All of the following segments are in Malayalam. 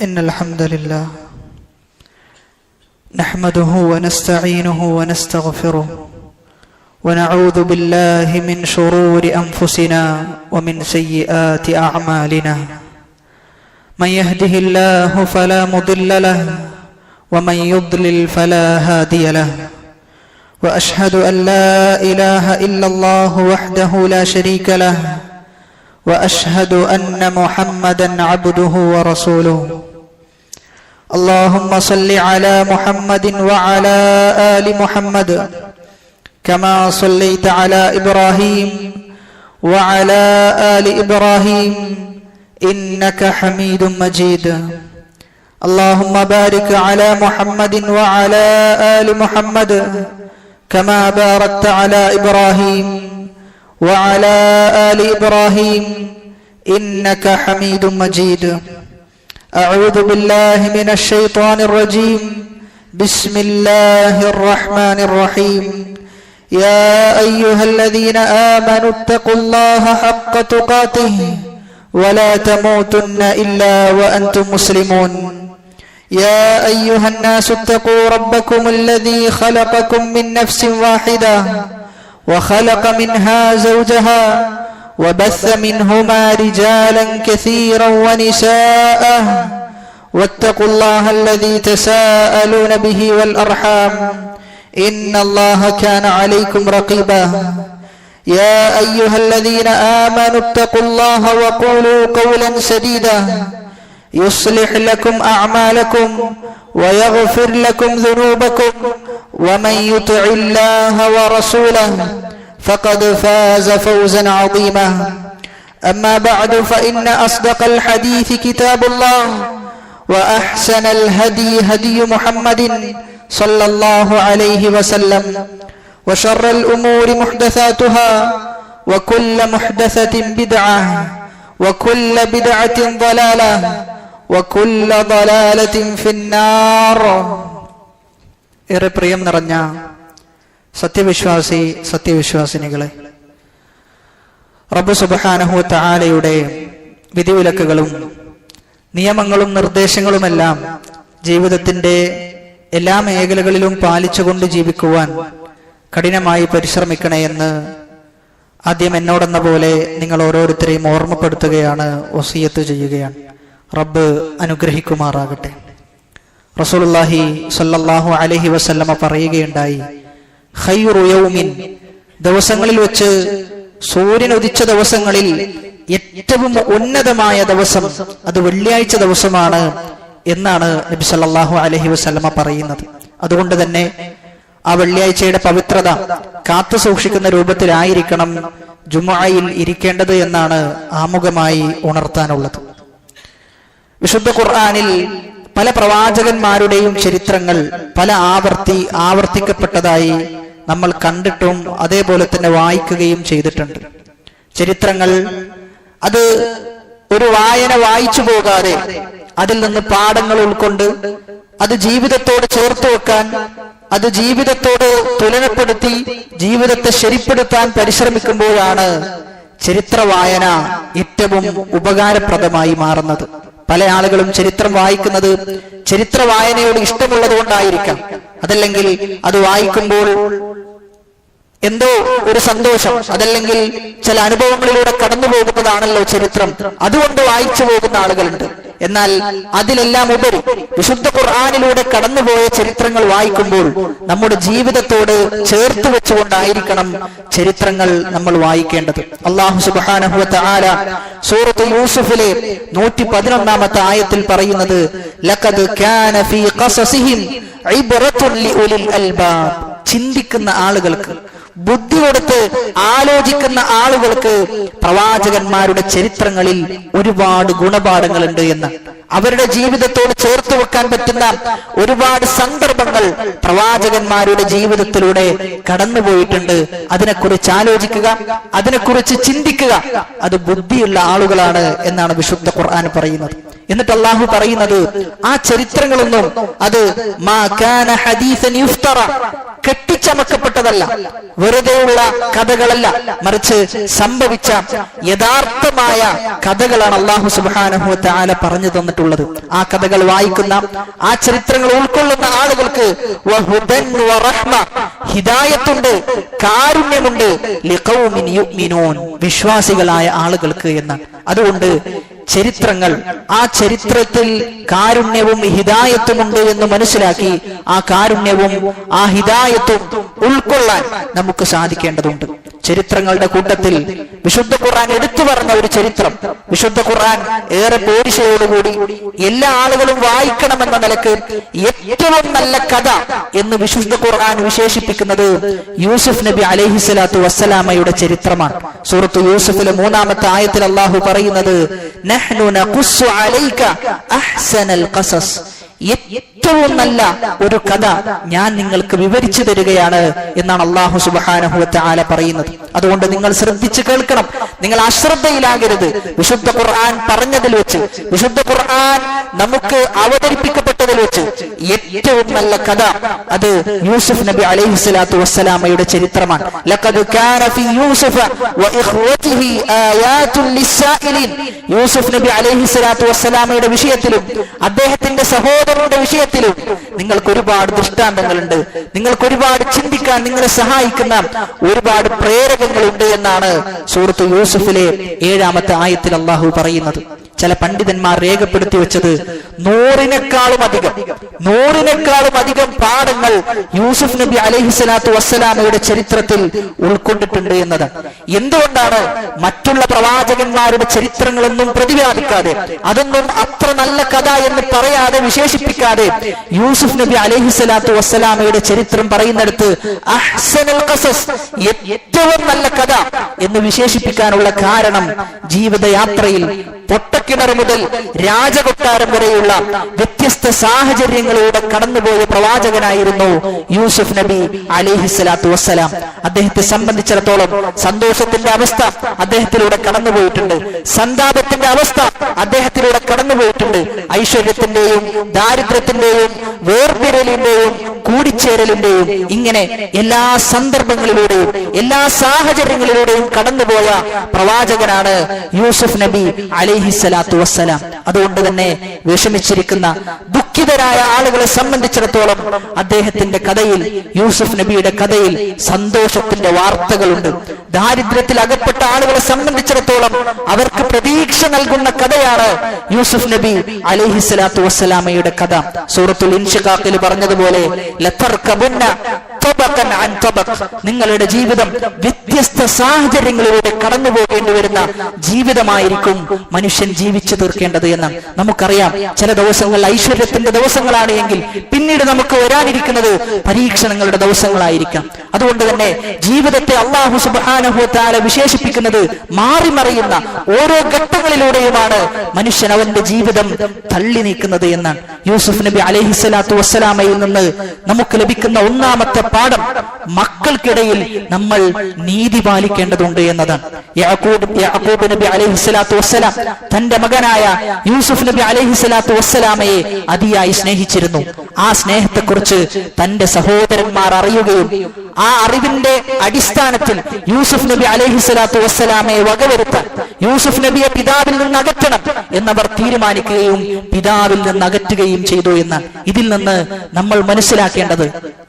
إن الحمد لله نحمده ونستعينه ونستغفره ونعوذ بالله من شرور أنفسنا ومن سيئات أعمالنا من يهده الله فلا مضل له ومن يضلل فلا هادي له وأشهد أن لا إله إلا الله وحده لا شريك له وأشهد أن محمدا عبده ورسوله اللهم صل على محمد وعلى آل محمد كما صليت على إبراهيم وعلى آل إبراهيم إنك حميد مجيد اللهم بارك على محمد وعلى آل محمد كما باركت على إبراهيم وعلى آل إبراهيم إنك حميد مجيد أعوذ بالله من الشيطان الرجيم بسم الله الرحمن الرحيم يا أيها الذين آمنوا اتقوا الله حق تقاته ولا تموتن إلا وأنتم مسلمون يا أيها الناس اتقوا ربكم الذي خلقكم من نفس واحدة وخلق منها زوجها وبث منهما رجالا كثيرا ونساء واتقوا الله الذي تساءلون به والأرحام إن الله كان عليكم رقيبا يا أيها الذين آمنوا اتقوا الله وقولوا قولا سديدا يصلح لكم أعمالكم ويغفر لكم ذنوبكم ومن يطع الله ورسوله فقد فاز فوزا عظيما أما بعد فإن أصدق الحديث كتاب الله وأحسن الهدي هدي محمد صلى الله عليه وسلم وشر الأمور محدثاتها وكل محدثة بدعة وكل بدعة ضلالة وكل ضلالة في النار. ഏറെ പ്രിയം നിറഞ്ഞ സത്യവിശ്വാസിനികളെ, റബ്ബ് സുബ്ഹാനഹു വ തആലയുടെ വിധിവിലക്കുകളും നിയമങ്ങളും നിർദ്ദേശങ്ങളുമെല്ലാം ജീവിതത്തിന്റെ എല്ലാ മേഖലകളിലും പാലിച്ചുകൊണ്ട് ജീവിക്കുവാൻ കഠിനമായി പരിശ്രമിക്കണേ എന്ന് ആദ്യം എന്നോടെന്ന പോലെ നിങ്ങൾ ഓരോരുത്തരെയും ഓർമ്മപ്പെടുത്തുകയാണ്, വസിയത്ത് ചെയ്യുകയാണ്. റബ്ബ് അനുഗ്രഹിക്കുമാറാകട്ടെ. റസൂലുള്ളാഹി സ്വല്ലല്ലാഹു അലൈഹി വസല്ലമ പറയുകയുണ്ടായി, ഖൈറു യൗമിൻ, ദിവസങ്ങളിൽ വെച്ച് സൂര്യൻ ഉദിച്ച ദിവസങ്ങളിൽ ഏറ്റവും ഉന്നതമായ ദിവസം അത് വെള്ളിയാഴ്ച ദിവസമാണ് എന്നാണ് നബി സല്ലല്ലാഹു അലൈഹി വസല്ലമ പറയുന്നത്. അതുകൊണ്ട് തന്നെ ആ വെള്ളിയാഴ്ചയുടെ പവിത്രത കാത്തു സൂക്ഷിക്കുന്ന രൂപത്തിലായിരിക്കണം ജുമുഅയിൽ ഇരിക്കേണ്ടത് എന്നാണ് ആമുഖമായി ഉണർത്താനുള്ളത്. വിശുദ്ധ ഖുർആനിൽ പല പ്രവാചകന്മാരുടെയും ചരിത്രങ്ങൾ പല ആവർത്തിക്കപ്പെട്ടതായി നമ്മൾ കണ്ടിട്ടും അതേപോലെ തന്നെ വായിക്കുകയും ചെയ്തിട്ടുണ്ട്. ചരിത്രങ്ങൾ അത് ഒരു വായന വായിച്ചു പോകാതെ അതിൽ നിന്ന് പാഠങ്ങൾ ഉൾക്കൊണ്ട് അത് ജീവിതത്തോട് ചേർത്ത് വെക്കാൻ, അത് ജീവിതത്തോട് തുലനപ്പെടുത്തി ജീവിതത്തെ ശരിപ്പെടുത്താൻ പരിശ്രമിക്കുമ്പോഴാണ് ചരിത്ര വായന ഏറ്റവും ഉപകാരപ്രദമായി മാറുന്നത്. പല ആളുകളും ചരിത്രം വായിക്കുന്നത് ചരിത്ര വായനയോട് ഇഷ്ടമുള്ളത് കൊണ്ടായിരിക്കാം, അതല്ലെങ്കിൽ അത് വായിക്കുമ്പോൾ എന്തോ ഒരു സന്തോഷം, അതല്ലെങ്കിൽ ചില അനുഭവങ്ങളിലൂടെ കടന്നു പോകുന്നതാണല്ലോ ചരിത്രം, അതുകൊണ്ട് വായിച്ചു പോകുന്ന ആളുകളുണ്ട്. എന്നാൽ അതിലെല്ലാം ഉപരി വിശുദ്ധ ഖുർആനിലൂടെ കടന്നുപോയ ചരിത്രങ്ങൾ വായിക്കുമ്പോൾ നമ്മുടെ ജീവിതത്തോട് ചേർത്ത് വെച്ചുകൊണ്ടായിരിക്കണം ചരിത്രങ്ങൾ നമ്മൾ വായിക്കേണ്ടത്. അല്ലാഹു സുബ്ഹാനഹു വ തആല സൂറത്ത് യൂസുഫിലെ 111-ാമത്തെ ആയത്തിൽ പറയുന്നത്, ലഖദ് കാന ഫീ ഖസസിഹിം ഇബ്റത്തുൻ ലിഉലിൽ അൽബാബ്, ചിന്തിക്കുന്ന ആളുകൾക്ക്, ബുദ്ധി കൊടുത്ത് ആലോചിക്കുന്ന ആളുകൾക്ക് പ്രവാചകന്മാരുടെ ചരിത്രങ്ങളിൽ ഒരുപാട് ഗുണപാഠങ്ങളുണ്ട് എന്ന്, അവരുടെ ജീവിതത്തോട് ചേർത്ത് വെക്കാൻ പറ്റുന്ന ഒരുപാട് സന്ദർഭങ്ങൾ പ്രവാചകന്മാരുടെ ജീവിതത്തിലൂടെ കടന്നുപോയിട്ടുണ്ട്. അതിനെക്കുറിച്ച് ആലോചിക്കുക, അതിനെക്കുറിച്ച് ചിന്തിക്കുക, അത് ബുദ്ധിയുള്ള ആളുകളാണ് എന്നാണ് വിശുദ്ധ ഖുർആൻ പറയുന്നത്. എന്നിട്ട് അല്ലാഹു പറയുന്നത്, ആ ചരിത്രങ്ങളൊന്നും അത് മാ കാന ഹദീസൻ യുഫ്തറ, കെട്ടിച്ചമക്കപ്പെട്ടതല്ല, വെറുതെയുള്ള കഥകളല്ല, മറിച്ച് സംഭവിച്ച യഥാർത്ഥമായ കഥകളാണ് അല്ലാഹു സുബ്ഹാനഹു വ തആല പറഞ്ഞു തന്നിട്ടുള്ളത്. കൊടുത്തിട്ടുള്ളത്. ആ കഥകൾ വായിക്കുന്ന, ആ ചരിത്രങ്ങൾ ഉൾക്കൊള്ളുന്ന ആളുകൾക്ക് വഹുദൻ വറഹ്മ, ഹിദായത്തുണ്ട്, കാരുണ്യമുണ്ട്, ലിഖൗമിൻ യുഅ്മിനൂൻ, വിശ്വാസികളായ ആളുകൾക്ക് എന്നാണ്. അതുകൊണ്ട് ചരിത്രങ്ങൾ, ആ ചരിത്രത്തിൽ കാരുണ്യവും ഹിദായത്തുമുണ്ട് എന്ന് മനസ്സിലാക്കി ആ കാരുണ്യവും ആ ഹിദായത്തും ഉൾക്കൊള്ളാൻ നമുക്ക് സാധിക്കേണ്ടതുണ്ട്. ചരിത്രങ്ങളുടെ കൂട്ടത്തിൽ വിശുദ്ധ ഖുർആൻ എടുത്തു പറഞ്ഞ ഒരു ചരിത്രം, വിശുദ്ധ ഖുർആൻ ഏറെ പേടിശയോടുകൂടി എല്ലാ ആളുകളും വായിക്കണമെന്ന നിലക്ക് ഏറ്റവും നല്ല കഥ എന്ന് വിശുദ്ധ ഖുർആൻ വിശേഷിപ്പിക്കുന്നത് യൂസുഫ് നബി അലൈഹിസ്സലാത്തു വസ്സലാമയുടെ ചരിത്രമാണ്. സൂറത്ത് യൂസുഫിലെ 3-ാമത്തെ ആയത്തിൽ അല്ലാഹു പറയുന്നത് നഹ്നു നഖുസ്സു അലൈക അഹ്സനൽ ഖസസ്, ഏറ്റവും നല്ല ഒരു കഥ ഞാൻ നിങ്ങൾക്ക് വിവരിച്ചു തരികയാണ് എന്നാണ് അല്ലാഹു സുബ്ഹാനഹു വ തആല പറയുന്നത്. അതുകൊണ്ട് നിങ്ങൾ ശ്രദ്ധിച്ചു കേൾക്കണം, നിങ്ങൾ അശ്രദ്ധയിലാകരുത്. വിശുദ്ധ ഖുർആൻ പറഞ്ഞതിൽ വെച്ച്, വിശുദ്ധ ഖുർആൻ നമുക്ക് അവതരിപ്പിക്കപ്പെട്ടതിൽ വെച്ച് ഏറ്റവും നല്ല കഥ അത് യൂസുഫ് നബി അലൈഹിസ്സലാത്തു വസ്സലാമയുടെ ചരിത്രമാണ്. ലഖദ് കാന ഫീ യൂസുഫ വ ഇഖ്വതിഹി ആയാതുൻ ലിസ്സായിലിൻ, യൂസുഫ് നബി അലൈഹിസ്സലാത്തു വസ്സലാമയുടെ വിഷയത്തിലും അദ്ദേഹത്തിന്റെ സഹോദരന്റെ വിഷയത്തിലും നിങ്ങൾക്ക് ഒരുപാട് ദൃഷ്ടാന്തങ്ങളുണ്ട്, നിങ്ങൾക്ക് ഒരുപാട് ചിന്തിക്കാൻ നിങ്ങളെ സഹായിക്കുന്ന ഒരുപാട് പ്രേരകങ്ങളുണ്ട് എന്നാണ് സൂറത്ത് യൂസുഫിലെ 7-ാമത്തെ ആയത്തിൽ അല്ലാഹു പറയുന്നത്. ചില പണ്ഡിതന്മാർ രേഖപ്പെടുത്തി വെച്ചത് 100-നെക്കാളും അധികം പാഠങ്ങൾ യൂസുഫ് നബി അലൈഹിസ്സലാത്തു വസ്സലാമയുടെ ചരിത്രത്തിൽ ഉൾക്കൊണ്ടിട്ടുണ്ട് എന്നതാണ്. എന്തുകൊണ്ടാണ് മറ്റുള്ള പ്രവാചകന്മാരുടെ ചരിത്രങ്ങളൊന്നും പ്രതിപാദിക്കാതെ, അതൊന്നും അത്ര നല്ല കഥ എന്ന് പറയാതെ, വിശേഷിപ്പിക്കാതെ യൂസുഫ് നബി അലൈഹിസ്സലാത്തു വസ്സലാമയുടെ ചരിത്രം പറയുന്നിടത്ത് അഹ്സനുൽ ഖസസ്, ഏറ്റവും നല്ല കഥ എന്ന് വിശേഷിപ്പിക്കാനുള്ള കാരണം ജീവിതയാത്രയിൽ പൊട്ടക്കിണർ മുതൽ രാജകൊട്ടാരം വരെയുള്ള വ്യത്യസ്ത സാഹചര്യങ്ങളിലൂടെ കടന്നുപോയ പ്രവാചകനായിരുന്നു യൂസുഫ് നബി അലൈഹിസ്സലാത്തു വസ്സലാം. അദ്ദേഹത്തെ സംബന്ധിച്ചിടത്തോളം സന്തോഷത്തിന്റെ അവസ്ഥ അദ്ദേഹത്തിലൂടെ കടന്നുപോയിട്ടുണ്ട്, സന്താപത്തിന്റെ അവസ്ഥ അദ്ദേഹത്തിലൂടെ കടന്നുപോയിട്ടുണ്ട്, ഐശ്വര്യത്തിന്റെയും ദാരിദ്ര്യത്തിന്റെയും വേർപിരലിന്റെയും കൂടിച്ചേരലിന്റെയും ഇങ്ങനെ എല്ലാ സന്ദർഭങ്ങളിലൂടെയും എല്ലാ സാഹചര്യങ്ങളിലൂടെയും കടന്നുപോയ പ്രവാചകനാണ് യൂസുഫ് നബി അലൈഹിസ്സലാത്തു വസ്സലാം. അതുകൊണ്ട് തന്നെ വിഷമിച്ചിരിക്കുന്ന ദുഃഖിതരായ ആളുകളെ സംബന്ധിച്ചിടത്തോളം അദ്ദേഹത്തിന്റെ കഥയിൽ, യൂസുഫ് നബിയുടെ കഥയിൽ സന്തോഷത്തിന്റെ വാർത്തകളുണ്ട്. ദാരിദ്ര്യത്തിൽ അകപ്പെട്ട ആളുകളെ സംബന്ധിച്ചിടത്തോളം അവർക്ക് പ്രതീക്ഷ നൽകുന്ന കഥയാണ് യൂസുഫ് നബി അലൈഹിസ്സലാത്തു വസ്സലാമയുടെ കഥ. സൂറത്തുൽ ഇൻഷിഖാഖിൽ പറഞ്ഞതുപോലെ ലതർകബുന്ന തബഖൻ അൻ തബഖ്, നിങ്ങളുടെ ജീവിതം വ്യത്യസ്ത സാഹചര്യങ്ങളിലൂടെ കടന്നു പോകേണ്ടി വരുന്ന ജീവിതമായിരിക്കും മനുഷ്യൻ ജീവിച്ചു തീർക്കേണ്ടത് എന്ന് നമുക്കറിയാം. ചില ദിവസങ്ങൾ ഐശ്വര്യത്തിന്റെ ദിവസങ്ങളാണ് എങ്കിൽ പിന്നീട് നമുക്ക് വരാനിരിക്കുന്നത് പരീക്ഷണങ്ങളുടെ ദിവസങ്ങളായിരിക്കാം. അതുകൊണ്ട് തന്നെ ജീവിതത്തെ അല്ലാഹു സുബ്ഹാനഹു വ തആല വിശേഷിപ്പിക്കുന്നത് മാറി മറിയുന്ന ഓരോ ഘട്ടങ്ങളിലൂടെയുമാണ് മനുഷ്യൻ അവന്റെ ജീവിതം തള്ളി നീക്കുന്നത് എന്നാണ്. യൂസുഫ് നബി അലൈഹിസ്സലാത്തു വസ്സലാമയിൽ നിന്ന് നമുക്ക് ലഭിക്കുന്ന 1-ാമത്തെ പാഠം, മക്കൾക്കിടയിൽ നമ്മൾ നീതി പാലിക്കേണ്ടതുണ്ട് എന്നതാണ്. യാക്കൂബ് നബി അലൈഹിസ്സലാത്തു വസ്സലാം തന്റെ മകനായ യൂസുഫ് നബി അലൈഹിസ്സലാത്തു വസ്സലാമയെ അതിയായി സ്നേഹിച്ചിരുന്നു. ആ സ്നേഹത്തെക്കുറിച്ച് തന്റെ സഹോദരന്മാർ അറിയുകയും ആ അറിവിന്റെ അടിസ്ഥാനത്തിൽ യൂസുഫ് നബി അലൈഹിസ്സലാത്തു വസ്സലാമയെ വകവരുത്താൻ, യൂസുഫ് നബിയെ പിതാവിൽ നിന്ന് അകറ്റണം എന്നവർ തീരുമാനിക്കുകയും പിതാവിൽ നിന്ന് അകറ്റുകയും ചെയ്തു എന്നാണ്. ഇതിൽ നിന്ന് നമ്മൾ മനസ്സിലാക്കേണ്ടത്,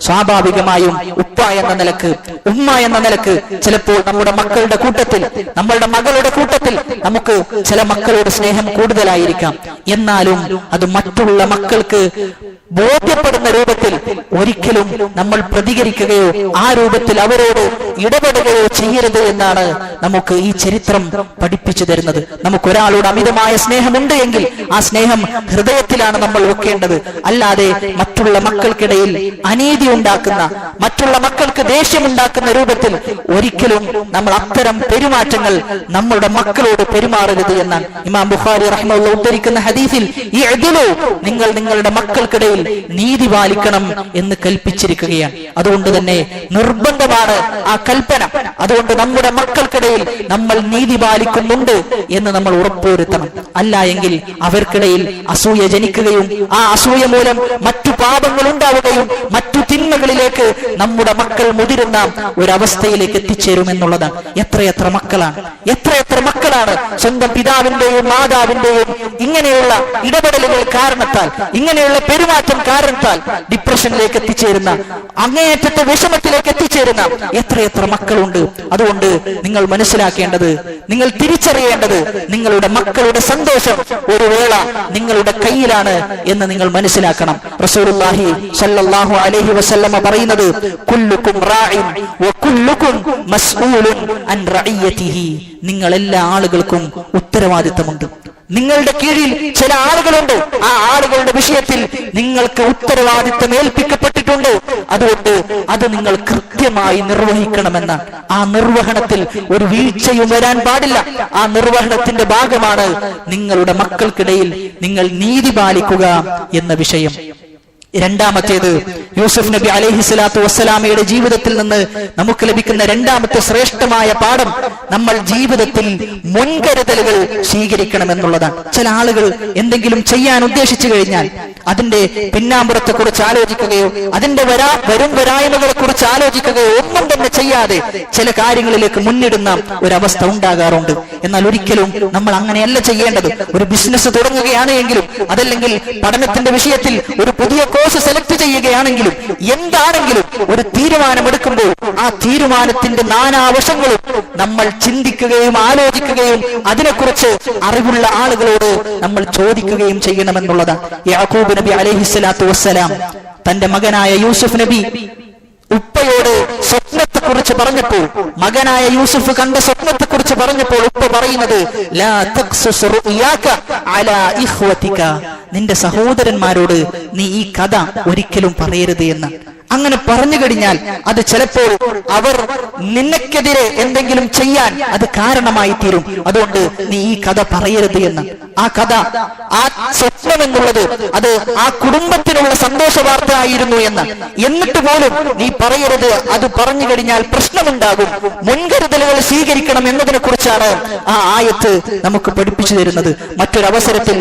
സ്വാഭാവികമായും ഉപ്പ എന്ന നിലക്ക്, ഉമ്മ എന്ന നിലക്ക് ചിലപ്പോൾ നമ്മുടെ മക്കളുടെ കൂട്ടത്തിൽ, നമ്മളുടെ മകളുടെ കൂട്ടത്തിൽ നമുക്ക് ചില മക്കളോട് സ്നേഹം കൂടുതലായിരിക്കാം. എന്നാലും അത് മറ്റുള്ള മക്കൾക്ക് ബോധ്യപ്പെടുന്ന രൂപത്തിൽ ഒരിക്കലും നമ്മൾ പ്രതികരിക്കുകയോ ആ രൂപത്തിൽ അവരോട് ഇടപെടുകയോ ചെയ്യരുത് എന്നാണ് നമുക്ക് ഈ ചരിത്രം പഠിപ്പിച്ചു തരുന്നത്. നമുക്കൊരാളോട് അമിതമായ സ്നേഹമുണ്ട് എങ്കിൽ ആ സ്നേഹം ഹൃദയത്തിലാണ് നമ്മൾ വെക്കേണ്ടത്. അല്ലാതെ മറ്റുള്ള മക്കൾക്കിടയിൽ അനീതി ഉണ്ടാക്കുന്ന, മറ്റുള്ള മക്കൾക്ക് ദേഷ്യമുണ്ടാക്കുന്ന രൂപത്തിൽ ഒരിക്കലും നമ്മൾ അത്തരം പെരുമാറ്റങ്ങൾ നമ്മളുടെ മക്കളോട് പെരുമാറരുത് എന്നാണ് ഇമാം ബുഖാരി റഹ്മത്തുള്ളാഹി ഉദ്ധരിക്കുന്ന ഹദീസിൽ നിങ്ങൾ നിങ്ങളുടെ മക്കൾക്കിടയിൽ നീതി പാലിക്കണം എന്ന് കൽപ്പിച്ചിരിക്കുകയാണ്. അതുകൊണ്ട് തന്നെ നിർബന്ധമാണ് ആ കൽപ്പന. അതുകൊണ്ട് നമ്മുടെ മക്കൾക്കിടയിൽ നമ്മൾ നീതി പാലിക്കുന്നുണ്ട് എന്ന് നമ്മൾ ഉറപ്പുവരുത്തണം. അല്ല എങ്കിൽ അവർക്കിടയിൽ അസൂയ ജനിക്കുകയും ആ അസൂയ മൂലം മറ്റു പാപങ്ങൾ ഉണ്ടാവുകയും മറ്റു തിന്മകളിലേക്ക് നമ്മുടെ മക്കൾ മുതിരുന്ന ഒരവസ്ഥയിലേക്ക് എത്തിച്ചേരുമെന്നുള്ളതാണ്. എത്രയെത്ര മക്കളാണ് സ്വന്തം പിതാവിന്റെയും മാതാവിന്റെയും ഇങ്ങനെയുള്ള ഇടപെടലുകൾ കാരണത്താൽ, ഇങ്ങനെയുള്ള പെരുമാറ്റം കാരണത്താൽ ഡിപ്രഷനിലേക്ക് എത്തിച്ചേരുന്ന, അങ്ങേയറ്റത്തെ വിഷമത്തിലേക്ക് എത്തിച്ചേരുന്ന എത്രയെത്ര മക്കളുണ്ട്. അതുകൊണ്ട് നിങ്ങൾ മനസ്സിലാക്കേണ്ടത്, നിങ്ങൾ തിരിച്ചറിയേണ്ടത്, നിങ്ങളുടെ മക്കളുടെ സന്തോഷം ഒരു വേള നിങ്ങളുടെ കയ്യിലാണ് എന്ന് നിങ്ങൾ മനസ്സിലാക്കണം. റസൂലുള്ളാഹി സ്വല്ലല്ലാഹു അലൈഹി വസല്ലമ പറയുന്നത്, കുല്ലുക്കും റാഇൻ വകുല്ലുക്കും മസ്ഊലുൻ അൻ റഇയതിഹി. നിങ്ങൾ എല്ലാ ആളുകൾക്കും ഉത്തരവാദിത്തമുണ്ട്. നിങ്ങളുടെ കീഴിൽ ചില ആളുകളുണ്ട്, ആ ആളുകളുടെ വിഷയത്തിൽ നിങ്ങൾക്ക് ഉത്തരവാദിത്തം ഏൽപ്പിക്കപ്പെട്ടിട്ടുണ്ട്. അതുകൊണ്ട് അത് നിങ്ങൾ കൃത്യമായി നിർവഹിക്കണമെന്നാണ്. ആ നിർവഹണത്തിൽ ഒരു വീഴ്ചയും വരാൻ പാടില്ല. ആ നിർവഹണത്തിന്റെ ഭാഗമാണ് നിങ്ങളുടെ മക്കൾക്കിടയിൽ നിങ്ങൾ നീതി പാലിക്കുക എന്ന വിഷയം. രണ്ടാമത്തേത്, യൂസുഫ് നബി അലൈഹിസ്സലാത്തു വസ്സലാമയുടെ ജീവിതത്തിൽ നിന്ന് നമുക്ക് ലഭിക്കുന്ന രണ്ടാമത്തെ ശ്രേഷ്ഠമായ പാഠം, നമ്മൾ ജീവിതത്തിൽ മുൻകരുതലുകൾ സ്വീകരിക്കണമെന്നുള്ളതാണ്. ചില ആളുകൾ എന്തെങ്കിലും ചെയ്യാൻ ഉദ്ദേശിച്ചു കഴിഞ്ഞാൽ അതിന്റെ പിന്നാമ്പുറത്തെ കുറിച്ച് ആലോചിക്കുകയോ അതിന്റെ വരും വരായ്മകളെ കുറിച്ച് ആലോചിക്കുകയോ ഒന്നും തന്നെ ചെയ്യാതെ ചില കാര്യങ്ങളിലേക്ക് മുന്നിടുന്ന ഒരവസ്ഥ ഉണ്ടാകാറുണ്ട്. എന്നാൽ ഒരിക്കലും നമ്മൾ അങ്ങനെയല്ല ചെയ്യേണ്ടത്. ഒരു ബിസിനസ് തുടങ്ങുകയാണ് എങ്കിലും, അതല്ലെങ്കിൽ പഠനത്തിന്റെ വിഷയത്തിൽ ഒരു പുതിയ കോഴ്സ് സെലക്ട് ചെയ്യുകയാണെങ്കിലും, എന്താണെങ്കിലും ഒരു തീരുമാനമെടുക്കുമ്പോൾ ആ തീരുമാനത്തിന്റെ നാനാവശങ്ങളും നമ്മൾ ചിന്തിക്കുകയും ആലോചിക്കുകയും അതിനെക്കുറിച്ച് അറിവുള്ള ആളുകളോട് നമ്മൾ ചോദിക്കുകയും ചെയ്യണമെന്നുള്ളതാണ്. യാക്കൂബ് നബി അലൈഹിസ്സലാത്തു വസ്സലാം തന്റെ മകനായ യൂസുഫ് നബി ഉപ്പയോട് സ്വപ്നത്തെക്കുറിച്ച് പറഞ്ഞപ്പോൾ, മകനായ യൂസുഫ് കണ്ട സ്വപ്നത്തെക്കുറിച്ച് പറഞ്ഞപ്പോൾ ഉപ്പ പറയുന്നത്, ലാ തഖ്സുസ് റുയാക അലാ ഇഖ്വതിക, നിന്റെ സഹോദരന്മാരോട് നീ ഈ കഥ ഒരിക്കലും പറയരുത് എന്ന്. അങ്ങനെ പറഞ്ഞു കഴിഞ്ഞാൽ അത് ചിലപ്പോൾ അവർ നിനക്കെതിരെ എന്തെങ്കിലും ചെയ്യാൻ അത് കാരണമായി തീരും. അതുകൊണ്ട് നീ ഈ കഥ പറയരുത് എന്ന്. ആ കഥ, ആ സ്വപ്നം എന്നുള്ളത് അത് ആ കുടുംബത്തിനുള്ള സന്തോഷ വാർത്ത ആയിരുന്നു എന്ന്. എന്നിട്ട് പോലും നീ പറയരുത്, അത് പറഞ്ഞു കഴിഞ്ഞാൽ പ്രശ്നമുണ്ടാകും, മുൻകരുതലുകൾ സ്വീകരിക്കണം എന്നതിനെ കുറിച്ചാണ് ആ ആയത്ത് നമുക്ക് പഠിപ്പിച്ചു തരുന്നത്. മറ്റൊരവസരത്തിൽ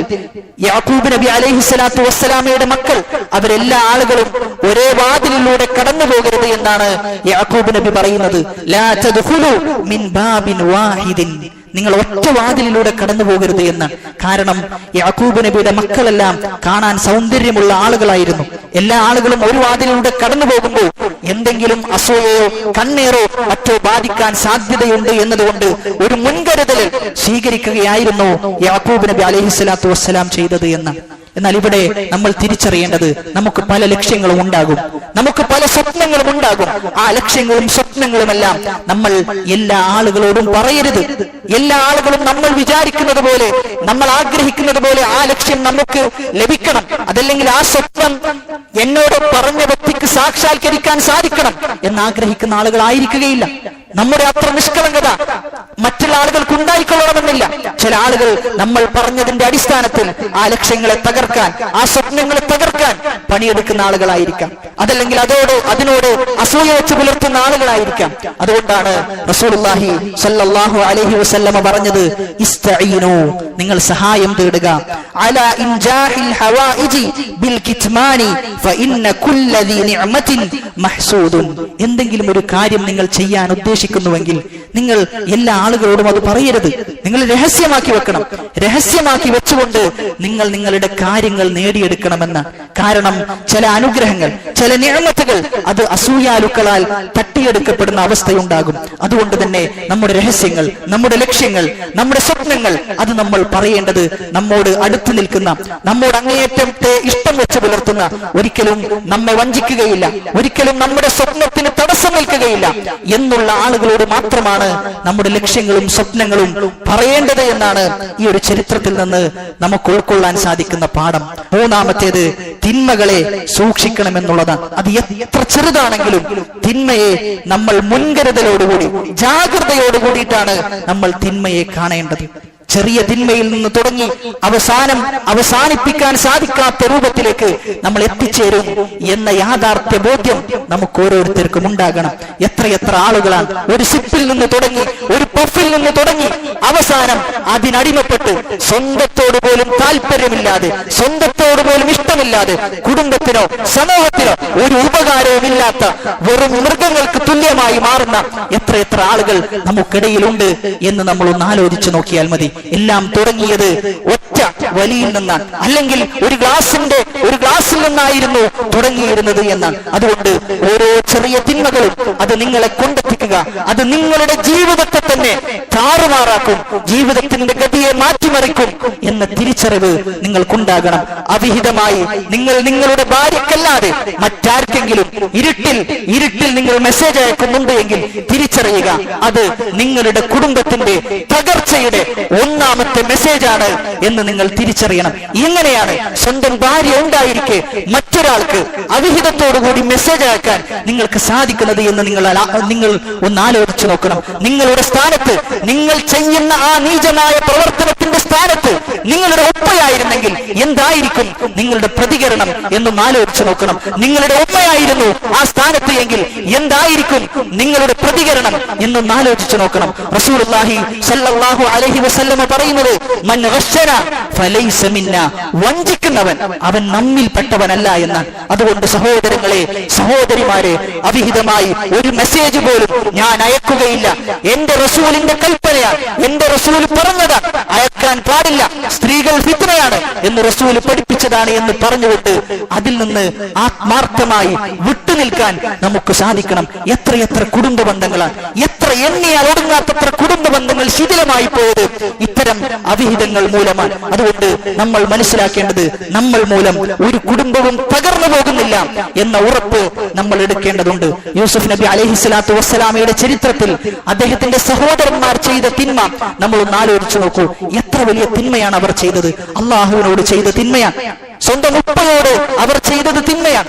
യാക്കൂബ് നബി അലൈഹിസ്സലാത്തു വസ്സലാമയുടെ മക്കൾ അവരെല്ലാ ആളുകളും ഒരേ വാതിലിലൂടെ കടന്നു പോകരുത് എന്നാണ് യാക്കൂബ് നബി പറയുന്നത്. ലാ തദ്ഖുലു മിൻ ബാബിൻ വാഹിദിൻ, നിങ്ങൾ ഒറ്റ വാതിലിലൂടെ കടന്നു പോകരുത് എന്ന്. കാരണം യാക്കൂബ് നബിയുടെ മക്കളെല്ലാം കാണാൻ സൗന്ദര്യമുള്ള ആളുകളായിരുന്നു. എല്ലാ ആളുകളും ഒരു വാതിലിലൂടെ കടന്നു പോകുമ്പോൾ എന്തെങ്കിലും അസൂയയോ കണ്ണേറോ മറ്റോ ബാധിക്കാൻ സാധ്യതയുണ്ട് എന്നതുകൊണ്ട് ഒരു മുൻകരുതൽ സ്വീകരിക്കുകയായിരുന്നു യാക്കൂബ് നബി അലൈഹിസ്സലാത്തു വസ്സലാം ചെയ്തത് എന്ന്. എന്നാൽ ഇവിടെ നമ്മൾ തിരിച്ചറിയേണ്ടത്, നമുക്ക് പല ലക്ഷ്യങ്ങളും ഉണ്ടാകും, നമുക്ക് പല സ്വപ്നങ്ങളും ഉണ്ടാകും. ആ ലക്ഷ്യങ്ങളും സ്വപ്നങ്ങളുമെല്ലാം നമ്മൾ എല്ലാ ആളുകളോടും പറയരുത്. എല്ലാ ആളുകളും നമ്മൾ വിചാരിക്കുന്നത് പോലെ, നമ്മൾ ആഗ്രഹിക്കുന്നത് പോലെ ആ ലക്ഷ്യം നമുക്ക് ലഭിക്കണം, അതല്ലെങ്കിൽ ആ സ്വപ്നം എന്നോട് പറഞ്ഞ വ്യക്തിക്ക് സാക്ഷാത്കരിക്കാൻ സാധിക്കണം എന്നാഗ്രഹിക്കുന്ന ആളുകളായിരിക്കുകയില്ല. നമ്മുടെ അത്ര നിഷ്കളങ്കത മറ്റുള്ള ആളുകൾക്ക് ഉണ്ടായിക്കൊള്ളണമെന്നില്ല. ചില ആളുകൾ നമ്മൾ പറഞ്ഞതിന്റെ അടിസ്ഥാനത്തിൽ ആ ലക്ഷ്യങ്ങളെ തകർക്കാൻ, ആ സ്വപ്നങ്ങളെ തകർക്കാൻ പണിയെടുക്കുന്ന ആളുകളായിരിക്കാം, അതല്ലെങ്കിൽ അതിനോട് അസൂയ വെച്ച് പുലർത്തുന്ന ആളുകളായിരിക്കാം. അതുകൊണ്ടാണ് റസൂലുള്ളാഹി സ്വല്ലല്ലാഹു അലൈഹി വസല്ലമ പറഞ്ഞത്, ഇസ്തഈനു, നിങ്ങൾ സഹായം തേടുക, അലാ ഇൻജാഹിൽ ഹവായിജി ബിൽ കിത്മാനി ഫഇന്ന കുല്ല ദീ നിഅമത്തിൻ മഹ്സൂദുൻ. എന്തെങ്കിലും ഒരു കാര്യം നിങ്ങൾ ചെയ്യാൻ ഉദ്ദേശിക്കുന്നുവെങ്കിൽ നിങ്ങൾ എല്ലാ ആളുകളോടും അത് പറയരുത്, നിങ്ങൾ രഹസ്യമാക്കി വെക്കണം. രഹസ്യമാക്കി വെച്ചുകൊണ്ട് നിങ്ങൾ നിങ്ങളുടെ കാര്യങ്ങൾ നേടിയെടുക്കണമെന്ന്. കാരണം ചില അനുഗ്രഹങ്ങൾ, ചില നിഅമത്തുകൾ അത് അസൂയാലുക്കളാൽ തട്ടിയെടുക്കപ്പെടുന്ന അവസ്ഥയുണ്ടാകും. അതുകൊണ്ട് തന്നെ നമ്മുടെ രഹസ്യങ്ങൾ, നമ്മുടെ ലക്ഷ്യങ്ങൾ, നമ്മുടെ സ്വപ്നങ്ങൾ അത് നമ്മൾ പറയേണ്ടത് നമ്മോട് അടുത്തു നിൽക്കുന്ന, നമ്മോട് അങ്ങേയറ്റത്തെ ഇഷ്ടം വെച്ച് പുലർത്തുന്ന, ഒരിക്കലും നമ്മെ വഞ്ചിക്കുകയില്ല, ഒരിക്കലും നമ്മുടെ സ്വപ്നത്തിന് തടസ്സം നിൽക്കുകയില്ല എന്നുള്ള ആളുകളോട് മാത്രമാണ് നമ്മുടെ ലക്ഷ്യങ്ങളും സ്വപ്നങ്ങളും പറയേണ്ടത് എന്നാണ് ഈ ഒരു ചരിത്രത്തിൽ നിന്ന് നമുക്ക് ഉൾക്കൊള്ളാൻ സാധിക്കുന്ന പാഠം. മൂന്നാമത്തേത്, തിന്മകളെ സൂക്ഷിക്കണമെന്നുള്ളതാണ്. അത് എത്ര ചെറുതാണെങ്കിലും തിന്മയെ നമ്മൾ മുൻകരുതലോടുകൂടി, ജാഗ്രതയോടുകൂടിയിട്ടാണ് നമ്മൾ തിന്മയെ കാണേണ്ടത്. ചെറിയ തിന്മയിൽ നിന്ന് തുടങ്ങി അവസാനിപ്പിക്കാൻ സാധിക്കാത്ത രൂപത്തിലേക്ക് നമ്മൾ എത്തിച്ചേരും എന്ന യാഥാർത്ഥ്യ ബോധ്യം നമുക്ക് ഓരോരുത്തർക്കും ഉണ്ടാകണം. എത്രയെത്ര ആളുകളാണ് ഒരു സിപ്പിൽ നിന്ന് തുടങ്ങി, ഒരു പഫിൽ നിന്ന് തുടങ്ങി അവസാനം അതിനടിമപ്പെട്ട് സ്വന്തത്തോട് പോലും താല്പര്യമില്ലാതെ, സ്വന്തത്തോട് പോലും ഇഷ്ടമില്ലാതെ, കുടുംബത്തിനോ സമൂഹത്തിനോ ഒരു ഉപകാരവുമില്ലാത്ത വെറും മൃഗങ്ങൾക്ക് തുല്യമായി മാറുന്ന എത്രയെത്ര ആളുകൾ നമുക്കിടയിലുണ്ട് എന്ന് നമ്മൾ ഒന്ന് ആലോചിച്ചു നോക്കിയാൽ മതി. എല്ലാം തുടങ്ങിയത് ഒറ്റ വലിയിൽ നിന്നാണ്, അല്ലെങ്കിൽ ഒരു ഗ്ലാസിൽ നിന്നായിരുന്നു തുടങ്ങിയിരുന്നത് എന്നാണ്. അതുകൊണ്ട് ഓരോ ചെറിയ തിന്മകളും അത് നിങ്ങളെ കൊണ്ടെത്തിക്കുക, അത് നിങ്ങളുടെ ജീവിതത്തെ തന്നെ താറുമാറാക്കും, ജീവിതത്തിന്റെ ഗതിയെ മാറ്റിമറിക്കും എന്ന തിരിച്ചറിവ് നിങ്ങൾക്കുണ്ടാകണം. അവിഹിതമായി നിങ്ങൾ നിങ്ങളുടെ ഭാര്യക്കല്ലാതെ മറ്റാർക്കെങ്കിലും ഇരുട്ടിൽ നിങ്ങൾ മെസ്സേജ് അയക്കുന്നുണ്ട് എങ്കിൽ തിരിച്ചറിയുക, അത് നിങ്ങളുടെ കുടുംബത്തിന്റെ തകർച്ചയുടെ ഒന്നാമത്തെ മെസ്സേജാണ് എന്ന് നിങ്ങൾ തിരിച്ചറിയണം. എങ്ങനെയാണ് സ്വന്തം ഭാര്യ ഉണ്ടായിരിക്കെ മറ്റൊരാൾക്ക് അവിഹിതത്തോടുകൂടി മെസ്സേജ് അയക്കാൻ നിങ്ങൾക്ക് സാധിക്കുന്നത് എന്ന് നിങ്ങൾ ഒന്ന് ആലോചിച്ചു നോക്കണം. നിങ്ങളുടെ സ്ഥാനത്ത്, നിങ്ങൾ ചെയ്യുന്ന ആ നീചമായ പ്രവർത്തനത്തിന്റെ സ്ഥാനത്ത് നിങ്ങളുടെ ഉപ്പയായിരുന്നെങ്കിൽ എന്തായിരിക്കും നിങ്ങളുടെ പ്രതികരണം എന്നും ആലോചിച്ചു നോക്കണം. നിങ്ങളുടെ ഉമ്മയായിരുന്നു ആ സ്ഥാനത്ത് എങ്കിൽ എന്തായിരിക്കും നിങ്ങളുടെ പ്രതികരണം എന്നും ആലോചിച്ചു നോക്കണം. റസൂലുള്ളാഹി സ്വല്ലല്ലാഹു അലൈഹി വസല്ലം പറയുന്നത്, മൻ ഗശ്ശന ഫലൈസ മിന്നാ, വഞ്ചിക്കുന്നവൻ അവൻ നമ്മിൽ പെട്ടവനല്ല എന്നാണ്. അതുകൊണ്ട് സഹോദരങ്ങളെ, സഹോദരിമാരെ, അവിഹിതമായി ഒരു മെസ്സേജ് പോലും ഞാൻ അയക്കുകയില്ല. എന്റെ റസൂലിന്റെ കൽപ്പനയാണ്, എന്റെ റസൂൽ പറഞ്ഞത് അയക്കാൻ പാടില്ല, സ്ത്രീകൾ ഫിത്നയാണ് എന്ന് റസൂൽ പഠിപ്പിച്ചതാണ് എന്ന് പറഞ്ഞുകൊണ്ട് അതിൽ നിന്ന് ആത്മാർത്ഥമായി വിട്ടുനിൽക്കാൻ നമുക്ക് സാധിക്കണം. എത്രയെത്ര കുടുംബ ബന്ധങ്ങളാണ്, എത്ര എണ്ണിയാൽ ഒടുങ്ങാത്തത്ര കുടുംബ ബന്ധങ്ങൾ ശിഥിലമായി പോയത് ഇത്തരം അവിഹിതങ്ങൾ മൂലമാണ്. അതുകൊണ്ട് നമ്മൾ മനസ്സിലാക്കേണ്ടത്, നമ്മൾ മൂലം ഒരു കുടുംബവും തകർന്നു പോകുന്നില്ല എന്ന ഉറപ്പ് നമ്മൾ എടുക്കേണ്ടതുണ്ട്. യൂസുഫ് നബി അലൈഹിസ്സലാത്തു വസ്സലാമയുടെ ചരിത്രത്തിൽ അദ്ദേഹത്തിന്റെ സഹോദരന്മാർ ചെയ്ത തിന്മ നമ്മൾ ഒന്ന് ആലോചിച്ചു നോക്കൂ. എത്ര വലിയ തിന്മയാണ് അവർ ചെയ്തത്. അള്ളാഹുവിനോട് ചെയ്ത തിന്മയാണ്, സ്വന്തം ഉപ്പയോട് അവർ ചെയ്തത് തിന്മയാണ്.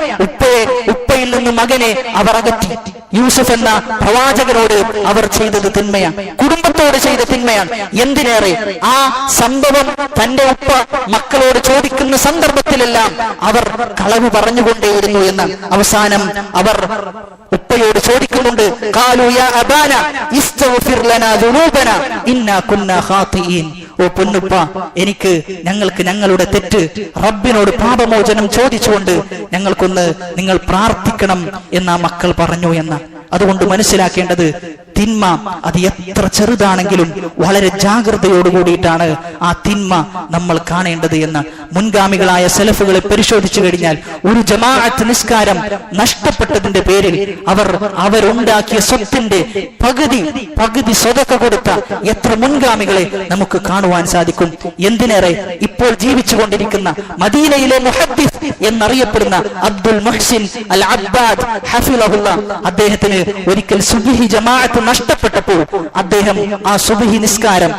ഉപ്പയിൽ നിന്ന് മകനെ അവർ അകറ്റി. യൂസുഫ് എന്ന പ്രവാചകനോട് അവർ ചെയ്തത് തിന്മയാണ്, കുടുംബത്തോട് ചെയ്ത തിന്മയാണ്. എന്തിനേറെ ആ സംഭവം തന്റെ ഉപ്പ മക്കളോട് ചോദിക്കുന്ന സന്ദർഭത്തിലെല്ലാം അവർ കളവ് പറഞ്ഞുകൊണ്ടേയിരുന്നു എന്ന്. അവസാനം അവർ ഉപ്പയോട് ചോദിക്കുന്നുണ്ട്, ഖാലു യാ അബാന ഇസ്തഗ്ഫിർ ലനാ ദുനൂബന ഇന്നാ കുന്നാ ഖാതിഈൻ. ഓ പൊന്നുപ്പ, ഞങ്ങൾക്ക് ഞങ്ങളുടെ തെറ്റ് റബ്ബിനോട് പാപമോചനം ചോദിച്ചുകൊണ്ട് ഞങ്ങൾക്കൊന്ന് നിങ്ങൾ പ്രാർത്ഥിക്കണം എന്നാ മക്കൾ പറഞ്ഞു എന്ന. അതുകൊണ്ട് മനസ്സിലാക്കേണ്ടത്, തിന്മ അത് എത്ര ചെറുതാണെങ്കിലും വളരെ ജാഗ്രതയോടുകൂടിയിട്ടാണ് ആ തിന്മ നമ്മൾ കാണേണ്ടത് എന്ന്. മുൻഗാമികളായ സലഫുകളെ പരിശോധിച്ചു കഴിഞ്ഞാൽ ഒരു ജമാഅത്ത് നിസ്കാരം നഷ്ടപ്പെട്ടതിന്റെ പേരിൽ അവരുണ്ടാക്കിയ സ്വത്തിന്റെ പകുതി സ്വതക്ക കൊടുത്ത എത്ര മുൻഗാമികളെ നമുക്ക് കാണുവാൻ സാധിക്കും. എന്തിനേറെ ഇപ്പോൾ ജീവിച്ചുകൊണ്ടിരിക്കുന്ന മദീനയിലെ മുഹദ്ദിസ് എന്നറിയപ്പെടുന്ന അബ്ദുൽ മുഹ്സിൻ അൽ അബ്ബാദ് ഹഫിളഹുല്ലാ, അദ്ദേഹത്തിന് ഒരിക്കൽ സുബ്ഹി ജമാഅത്ത് നഷ്ടപ്പെട്ടപ്പോൾ അദ്ദേഹം ആ സുബ്ഹി നിസ്കാരം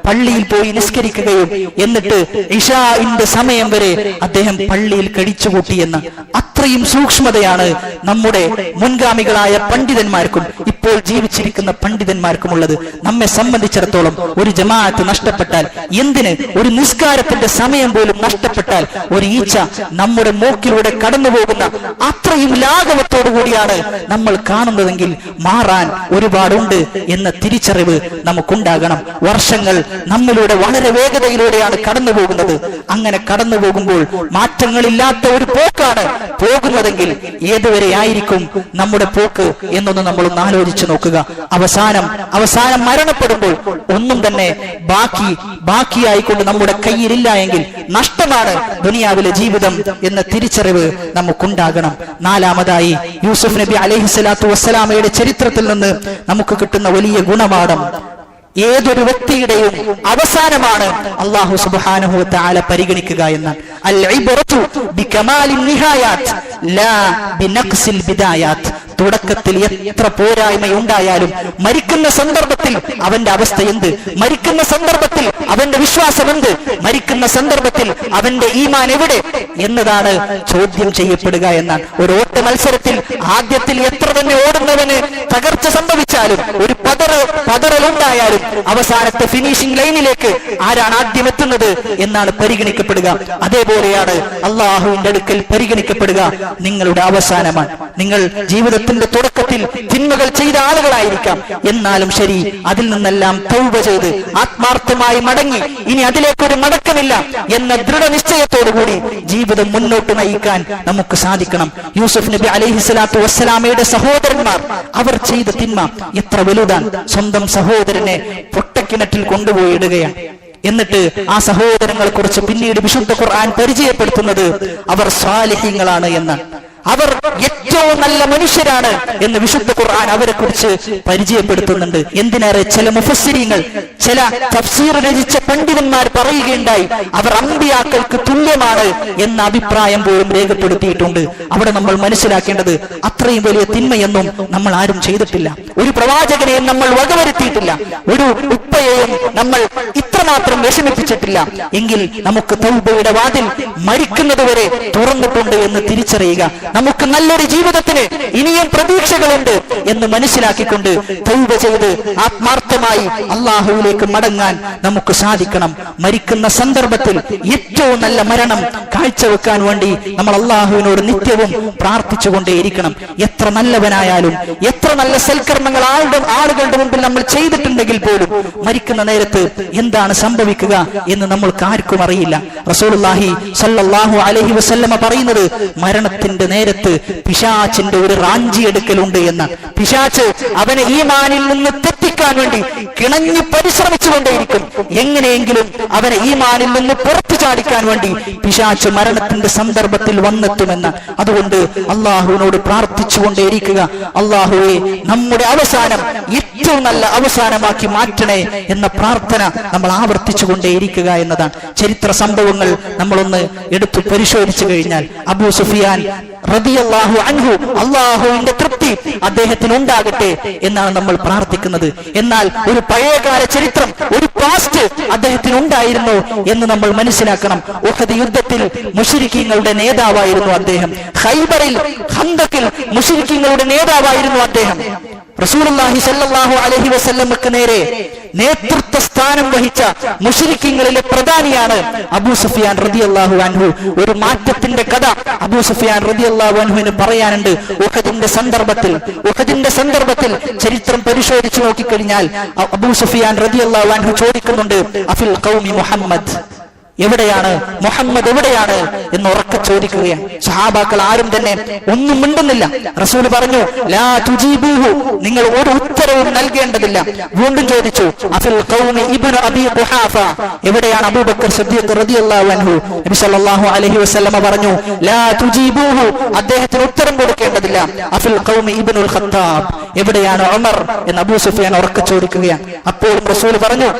പള്ളിയിൽ പോയി നിസ്കരിക്കുകയും എന്നിട്ട് ഇശാഇന്റെ സമയം വരെ അദ്ദേഹം പള്ളിയിൽ കഴിച്ചുകൂട്ടിയെന്ന്. അത്രയും സൂക്ഷ്മതയാണ് നമ്മുടെ മുൻഗാമികളായ പണ്ഡിതന്മാർക്കും ഇപ്പോൾ ജീവിച്ചിരിക്കുന്ന പണ്ഡിതന്മാർക്കുമുള്ളത്. നമ്മെ സംബന്ധിച്ചിടത്തോളം ഒരു ജമാഅത്ത് നഷ്ടപ്പെട്ടാൽ, എന്തിന് ഒരു നിസ്കാരത്തിന്റെ സമയം പോലും നഷ്ടപ്പെട്ടാൽ, ഒരു ഈച്ച നമ്മുടെ മൂക്കിലൂടെ കടന്നു പോകുന്ന അത്രയും ലാഘവത്തോടു കൂടിയാണ് നമ്മൾ കാണുന്നതെങ്കിൽ മാറാൻ ഒരുപാടുണ്ട് എന്ന തിരിച്ചറിവ് നമുക്കുണ്ടാകണം. വർഷങ്ങൾ നമ്മിലൂടെ വളരെ വേഗതയിലൂടെയാണ് കടന്നു പോകുന്നത്. അങ്ങനെ കടന്നു പോകുമ്പോൾ മാറ്റങ്ങളില്ലാത്ത ഒരു പോക്കാണ് പോകുന്നതെങ്കിൽ ഏതുവരെ ആയിരിക്കും നമ്മുടെ പോക്ക് എന്നൊന്ന് നമ്മളൊന്ന് ആലോചിച്ചു നോക്കുക. അവസാനം മരണപ്പെടുമ്പോൾ ഒന്നും തന്നെ ബാക്കിയായിക്കൊണ്ട് നമ്മുടെ കയ്യിലില്ല എങ്കിൽ നഷ്ടമാണ് ദുനിയാവിലെ ജീവിതം എന്ന തിരിച്ചറിവ് നമുക്കുണ്ടാകണം. നാലാമതായി, യൂസുഫ് നബി അലൈഹിസ്സലാത്തു വസ്സലാമയുടെ ചരിത്രത്തിൽ നിന്ന് നമുക്ക് കിട്ടുന്ന വലിയ ഗുണപാഠം, ഏതൊരു വ്യക്തിയുടെയും അവസാനമാണ് അല്ലാഹു സുബ്ഹാനഹു വ തആല പരിഗണിക്കുക എന്നാണ്. അൽ ഇബ്റതു ബികമാലിൻ നിഹായാത്ത് ലാ ബിനഖ്സിൽ ബിദായാത്ത്. തുടക്കത്തിൽ എത്ര പോരായ്മയുണ്ടായാലും മരിക്കുന്ന സന്ദർഭത്തിൽ അവന്റെ അവസ്ഥ എന്ത്, മരിക്കുന്ന സന്ദർഭത്തിൽ അവന്റെ വിശ്വാസം എന്ത്, മരിക്കുന്ന സന്ദർഭത്തിൽ അവന്റെ ഈമാൻ എവിടെ എന്നതാണ് ചോദ്യം ചെയ്യപ്പെടുക എന്നാണ്. ഒരു ഓട്ട മത്സരത്തിൽ ആദ്യത്തിൽ എത്ര തന്നെ ഓടുന്നവന് തകർച്ച സംഭവിച്ചാലും, ഒരു പതറലുണ്ടായാലും അവസാനത്തെ ഫിനിഷിംഗ് ലൈനിലേക്ക് ആരാണ് ആദ്യം എത്തുന്നത് എന്നാണ് പരിഗണിക്കപ്പെടുക. അതേപോലെയാണ് അള്ളാഹുവിന്റെ അടുക്കൽ പരിഗണിക്കപ്പെടുക നിങ്ങളുടെ അവസാനമാണ്. നിങ്ങൾ ജീവിതത്തിന്റെ തുടക്കത്തിൽ തിന്മകൾ ചെയ്ത ആളുകളായിരിക്കാം, എന്നാലും ശരി, അതിൽ നിന്നെല്ലാം തൗബ ചെയ്ത് ആത്മാർത്ഥമായി മടങ്ങി ഇനി അതിലേക്കൊരു മടക്കമില്ല എന്ന ദൃഢനിശ്ചയത്തോടുകൂടി ജീവിതം മുന്നോട്ട് നയിക്കാൻ നമുക്ക് സാധിക്കണം. യൂസുഫ് നബി അലൈഹിസ്സലാത്തു വസ്സലാമയുടെ സഹോദരന്മാർ അവർ ചെയ്ത തിന്മ എത്ര വലുതാണ്. സ്വന്തം സഹോദരനെ പൊട്ടക്കിണറ്റിൽ കൊണ്ടുപോയി ഇടുകയാണ്. എന്നിട്ട് ആ സഹോദരങ്ങളെ കുറിച്ച് പിന്നീട് വിശുദ്ധ ഖുർആൻ പരിചയപ്പെടുത്തുന്നത് അവർ സ്വാലിഹീങ്ങളാണ് എന്നാണ്. അവർ ഏറ്റവും നല്ല മനുഷ്യരാണ് എന്ന് വിശുദ്ധ ഖുർആൻ അവരെ കുറിച്ച് പരിചയപ്പെടുത്തുന്നുണ്ട്. എന്തിനേറെ ചില മുഫസ്സിരീങ്ങൾ, ചില തഫ്സീർ രചിച്ച പണ്ഡിതന്മാർ പറയുകയുണ്ടായി, അവർ അമ്പിയാക്കൾക്ക് തുല്യമാണ് എന്ന അഭിപ്രായം പോലും രേഖപ്പെടുത്തിയിട്ടുണ്ട്. അവിടെ നമ്മൾ മനസ്സിലാക്കേണ്ടത് അത്രയും വലിയ തിന്മയൊന്നും നമ്മൾ ആരും ചെയ്തിട്ടില്ല. ഒരു പ്രവാചകനെയും നമ്മൾ വകവരുത്തിയിട്ടില്ല. ഒരു ഉപ്പയെയും നമ്മൾ ഇത്രമാത്രം വിഷമിപ്പിച്ചിട്ടില്ല. എങ്കിൽ നമുക്ക് തൗബയുടെ വാതിൽ മരിക്കുന്നതുവരെ തുറന്നിട്ടുണ്ട് എന്ന് തിരിച്ചറിയുക. നമുക്ക് നല്ലൊരു ജീവിതത്തിന് ഇനിയും പ്രതീക്ഷകളുണ്ട് എന്ന് മനസ്സിലാക്കിക്കൊണ്ട് തൗബ ചെയ്ത് ആത്മാർത്ഥമായി അള്ളാഹുവിലേക്ക് മടങ്ങാൻ നമുക്ക് സാധിക്കണം. മരിക്കുന്ന സന്ദർഭത്തിൽ ഏറ്റവും നല്ല മരണം കാഴ്ചവെക്കാൻ വേണ്ടി നമ്മൾ അള്ളാഹുവിനോട് നിത്യവും പ്രാർത്ഥിച്ചുകൊണ്ടേയിരിക്കണം. എത്ര നല്ലവനായാലും, എത്ര നല്ല സൽക്കർമ്മങ്ങൾ ആളുകളുടെ മുമ്പിൽ നമ്മൾ ചെയ്തിട്ടുണ്ടെങ്കിൽ പോലും മരിക്കുന്ന നേരത്ത് എന്താണ് സംഭവിക്കുക എന്ന് നമ്മൾക്ക് ആർക്കും അറിയില്ല. റസൂലുള്ളാഹി സ്വല്ലല്ലാഹു അലൈഹി വസല്ലമ പറയുന്നത്, മരണത്തിന്റെ നേരത്ത് പിശാചിന്റെ ഒരു റാഞ്ചിയെടുക്കലുണ്ട് എന്ന്. പിശാച് അവനെ ഈമാനിൽ നിന്ന് തെറ്റിക്കാൻ വേണ്ടി കിണഞ്ഞു പരിശ്രമിച്ചുകൊണ്ടേയിരിക്കും. എങ്ങനെയെങ്കിലും അവനെ ഈമാനിൽ നിന്ന് പുറത്തു ചാടിക്കാൻ വേണ്ടി പിശാച് മരണത്തിന്റെ സന്ദർഭത്തിൽ വന്നെത്തുമെന്ന്. അതുകൊണ്ട് അള്ളാഹുവിനോട് പ്രാർത്ഥിച്ചുകൊണ്ടേയിരിക്കുക, അള്ളാഹുവേ നമ്മുടെ അവസാനം ഏറ്റവും നല്ല അവസാനമാക്കി മാറ്റണേ എന്ന പ്രാർത്ഥന നമ്മൾ ആവർത്തിച്ചുകൊണ്ടേയിരിക്കുക എന്നതാണ്. ചരിത്ര സംഭവങ്ങൾ നമ്മളൊന്ന് എടുത്തു പരിശോധിച്ചു കഴിഞ്ഞാൽ, അബൂ സുഫിയാൻ റളിയല്ലാഹു അൻഹു, അള്ളാഹുവിന്റെ തൃപ്തി അദ്ദേഹത്തിന് ഉണ്ടാകട്ടെ എന്നാണ് നമ്മൾ പ്രാർത്ഥിക്കുന്നത്. എന്നാൽ ഒരു പഴയകാല ചരിത്രം, ഒരു പാസ്റ്റ് അദ്ദേഹത്തിന് ഉണ്ടായിരുന്നു എന്ന് നമ്മൾ മനസ്സിലാക്കണം. ഉഹദ് യുദ്ധത്തിൽ മുശ്രിക്കീങ്ങളുടെ നേതാവായിരുന്നു അദ്ദേഹം. ഖൈബറിൽ, ഖന്തക്കിൽ മുശ്രിക്കീങ്ങളുടെ നേതാവായിരുന്നു അദ്ദേഹം. റസൂലുള്ളാഹി സ്വല്ലല്ലാഹു അലൈഹി വസല്ലമക്ക് നേരെ നേതൃത്വ സ്ഥാനം വഹിച്ച മുശ്രിക്കീങ്ങളിലെ പ്രധാനിയാണ് അബൂ സുഫിയാൻ റളിയല്ലാഹു അൻഹു. ഒരു മാറ്റത്തിന്റെ കഥ അബൂ സുഫിയാൻ റളിയല്ലാഹു അൻഹുവിന് പറയാനുണ്ട്. ഉഹദിന്റെ സന്ദർഭത്തിൽ ചരിത്രം പരിശോധിച്ചു നോക്കിക്കഴിഞ്ഞാൽ അബൂ സുഫിയാൻ റളിയല്ലാഹു അൻഹു ചോദിക്കുന്നുണ്ട്, അഫിൽ ഖൗമി മുഹമ്മദ്, എവിടെയാണ് മുഹമ്മദ്, എവിടെയാണ് എന്ന് ഉറക്കെ ചോദിക്കുകയാണ്. സഹാബാക്കൾ ആരും തന്നെ ഒന്നും മിണ്ടുന്നില്ല. റസൂൽ പറഞ്ഞു, ലാ തുജീബൂഹു, നിങ്ങൾ ഒരു ഉത്തരവും നൽകേണ്ടതില്ല. വീണ്ടും ചോദിച്ചു, അഫിൽ ഖൗമി ഇബ്നു അബീ ഖുഹാഫ, എവിടെയാണ് അബൂബക്കർ സിദ്ദീഖ് റളിയല്ലാഹു അൻഹു? നബി സല്ലല്ലാഹു അലൈഹി വസല്ലമ പറഞ്ഞു, ലാ തുജീബൂഹു, അദ്ദേഹത്തിന് ഉത്തരം കൊടുക്കേണ്ടതില്ല. അഫിൽ ഖൗമി ഇബ്നുൽ ഖത്താബ്, എവിടെയാണ് ഉമർ എന്ന് അബൂ സുഫിയാൻ ഉറക്കെ ചോദിക്കുകയാണ്. അപ്പോൾ റസൂൽ പറഞ്ഞു,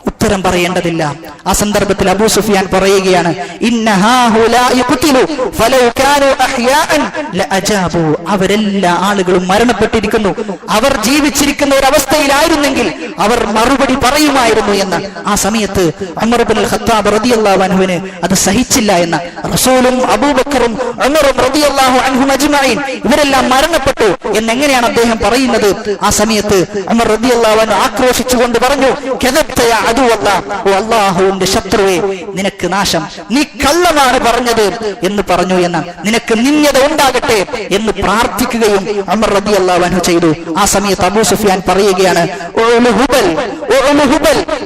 ഉത്തരം പറയേണ്ടതില്ല. ആ സന്ദർഭത്തിൽ അബൂ സുഫിയാൻ പറയുകയാണ്, ഇന്ന ഹാഉലാഇ ഖുതിലു ഫലൗ കാനൂ അഹ്യാഅൻ ലഅജാബു, അവരെല്ലാ ആളുകളും മരണപ്പെട്ടിരിക്കുന്നു, അവർ ജീവിച്ചിരിക്കുന്ന ഒരു അവസ്ഥയിലായിരുന്നെങ്കിൽ അവർ മറുപടി പറയുമായിരുന്നു എന്ന്. ആ സമയത്ത് ഉമർ ഇബ്നുൽ ഖത്താബ് റളിയല്ലാഹു അൻഹുവിന് അത് സഹിച്ചില്ല എന്ന്. റസൂലും അബൂബക്കറും ഉമറും റളിയല്ലാഹു അൻഹും അജ്മഈൻ ഇവരെല്ലാം മരണപ്പെട്ടു എന്നെങ്ങനെയാണ് അദ്ദേഹം പറയുന്നത്? ആ സമയത്ത് ഉമർ റളിയല്ലാഹു അൻഹു ആക്രോശിച്ചുകൊണ്ട് പറഞ്ഞു, കദബ്ത യാ അല്ലാഹുവിന്റെ ശത്രുവേ, നിനക്ക് നാശം, നീ കള്ളമാണ് പറഞ്ഞത് എന്ന് പറഞ്ഞു എന്ന്. നിനക്ക് നിന്യത ഉണ്ടാകട്ടെ എന്ന് പ്രാർത്ഥിക്കുകയും ഉമർ റളിയല്ലാഹു അൻഹു ചെയ്തു. ആ സമയത്ത് അബൂ സുഫിയാൻ പറയുകയാണ്,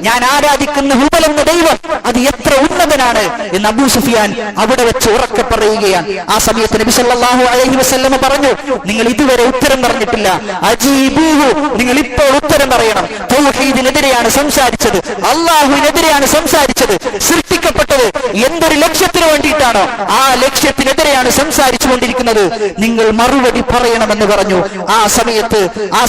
ഞാൻ ആരാധിക്കുന്ന ഹുബൽ എന്ന ദൈവം അത് എത്ര ഉന്നതനാണ് എന്ന് അബൂ സുഫിയാൻ അവിടെ വെച്ച് ഉറക്കെ പറയുകയാണ്. ആ സമയത്ത് നബി സല്ലല്ലാഹു അലൈഹി വസല്ലമ പറഞ്ഞു, നിങ്ങൾ ഇതുവരെ ഉത്തരം പറഞ്ഞിട്ടില്ല, അജീബൂഹു, നിങ്ങൾ ഇപ്പോൾ ഉത്തരം പറയണം. തൗഹീദിനെതിരെയാണ് സംസാരിച്ചത്, അള്ളാഹുവിനെതിരെയാണ് സംസാരിച്ചത്. സൃഷ്ടിക്കപ്പെട്ടത് എന്തൊരു ലക്ഷ്യത്തിന് വേണ്ടിയിട്ടാണോ ആ ലക്ഷ്യത്തിനെതിരെയാണ് സംസാരിച്ചു കൊണ്ടിരിക്കുന്നത്. നിങ്ങൾ മറുപടി പറയണമെന്ന് പറഞ്ഞു. ആ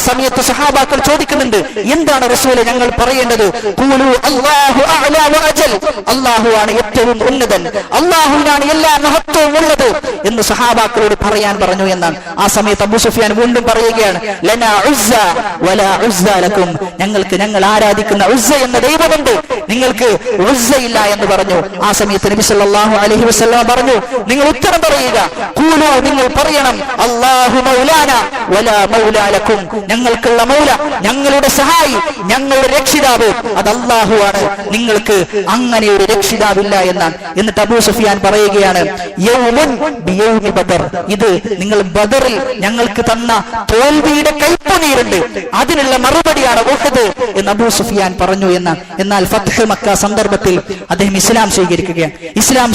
സമയത്ത് സഹാബാക്കൾ ചോദിക്കുന്നുണ്ട്, എന്താണ് റസൂലെ ഞങ്ങൾ പറയേണ്ടത് ഖൂലു അല്ലാഹു അഅ്ലാ വഅജൽ, അല്ലാഹുവാണ് ഏറ്റവും ഉന്നതൻ, അല്ലാഹുവിനാണ് എല്ലാ മഹത്വവും ഉള്ളത് എന്ന് സഹാബാക്കളോട് പറയാൻ പറഞ്ഞു എന്നാണ്. ആ സമയത്ത് അബൂ സുഫിയാൻ വീണ്ടും പറയുകയാണ്, ലനാ ഉസ്സ വലാ ഉസ്സ ലക്കും, ഞങ്ങൾക്ക് ഞങ്ങൾ ആരാധിക്കുന്ന ഉസ്സ എന്ന ദൈവമുണ്ട്, നിങ്ങൾക്ക് ഉസ്സ ഇല്ല എന്ന് പറഞ്ഞു. ആ സമയത്ത് നബി സല്ലല്ലാഹു അലൈഹി വസല്ലം പറഞ്ഞു, നിങ്ങൾ ഉത്തരം പറയുക, ഖൂലു, നിങ്ങൾ പറയണം, അല്ലാഹു മൗലാന വലാ മൗലാ ലക്കും, ഞങ്ങൾക്കുള്ള മൗല, ഞങ്ങളുടെ സഹായി, ഞങ്ങളുടെ രക്ഷിതാവ് അത് അല്ലാഹുവാണ്, നിങ്ങൾക്ക് അങ്ങനെ ഒരു രക്ഷിതാവില്ല എന്നാണ്. എന്നിട്ട് അബൂ സുഫിയാൻ പറയുകയാണ്, യൗമുൻ ബിയൗമി ബദർ, ഇത് നിങ്ങൾ ബദറിൽ ഞങ്ങൾക്ക് തന്ന തോൽവിയുടെ കൈപ്പുനീരുണ്ട്, അതിനുള്ള മറുപടിയാണ് ഉഹദ് എന്ന് അബൂ സുഫിയാൻ പറഞ്ഞു എന്നാണ്. എന്നാൽ ഫത്ഹ് മക്ക സന്ദർഭത്തിൽ അദ്ദേഹം ഇസ്ലാം സ്വീകരിക്കുകയാണ്. ഇസ്ലാം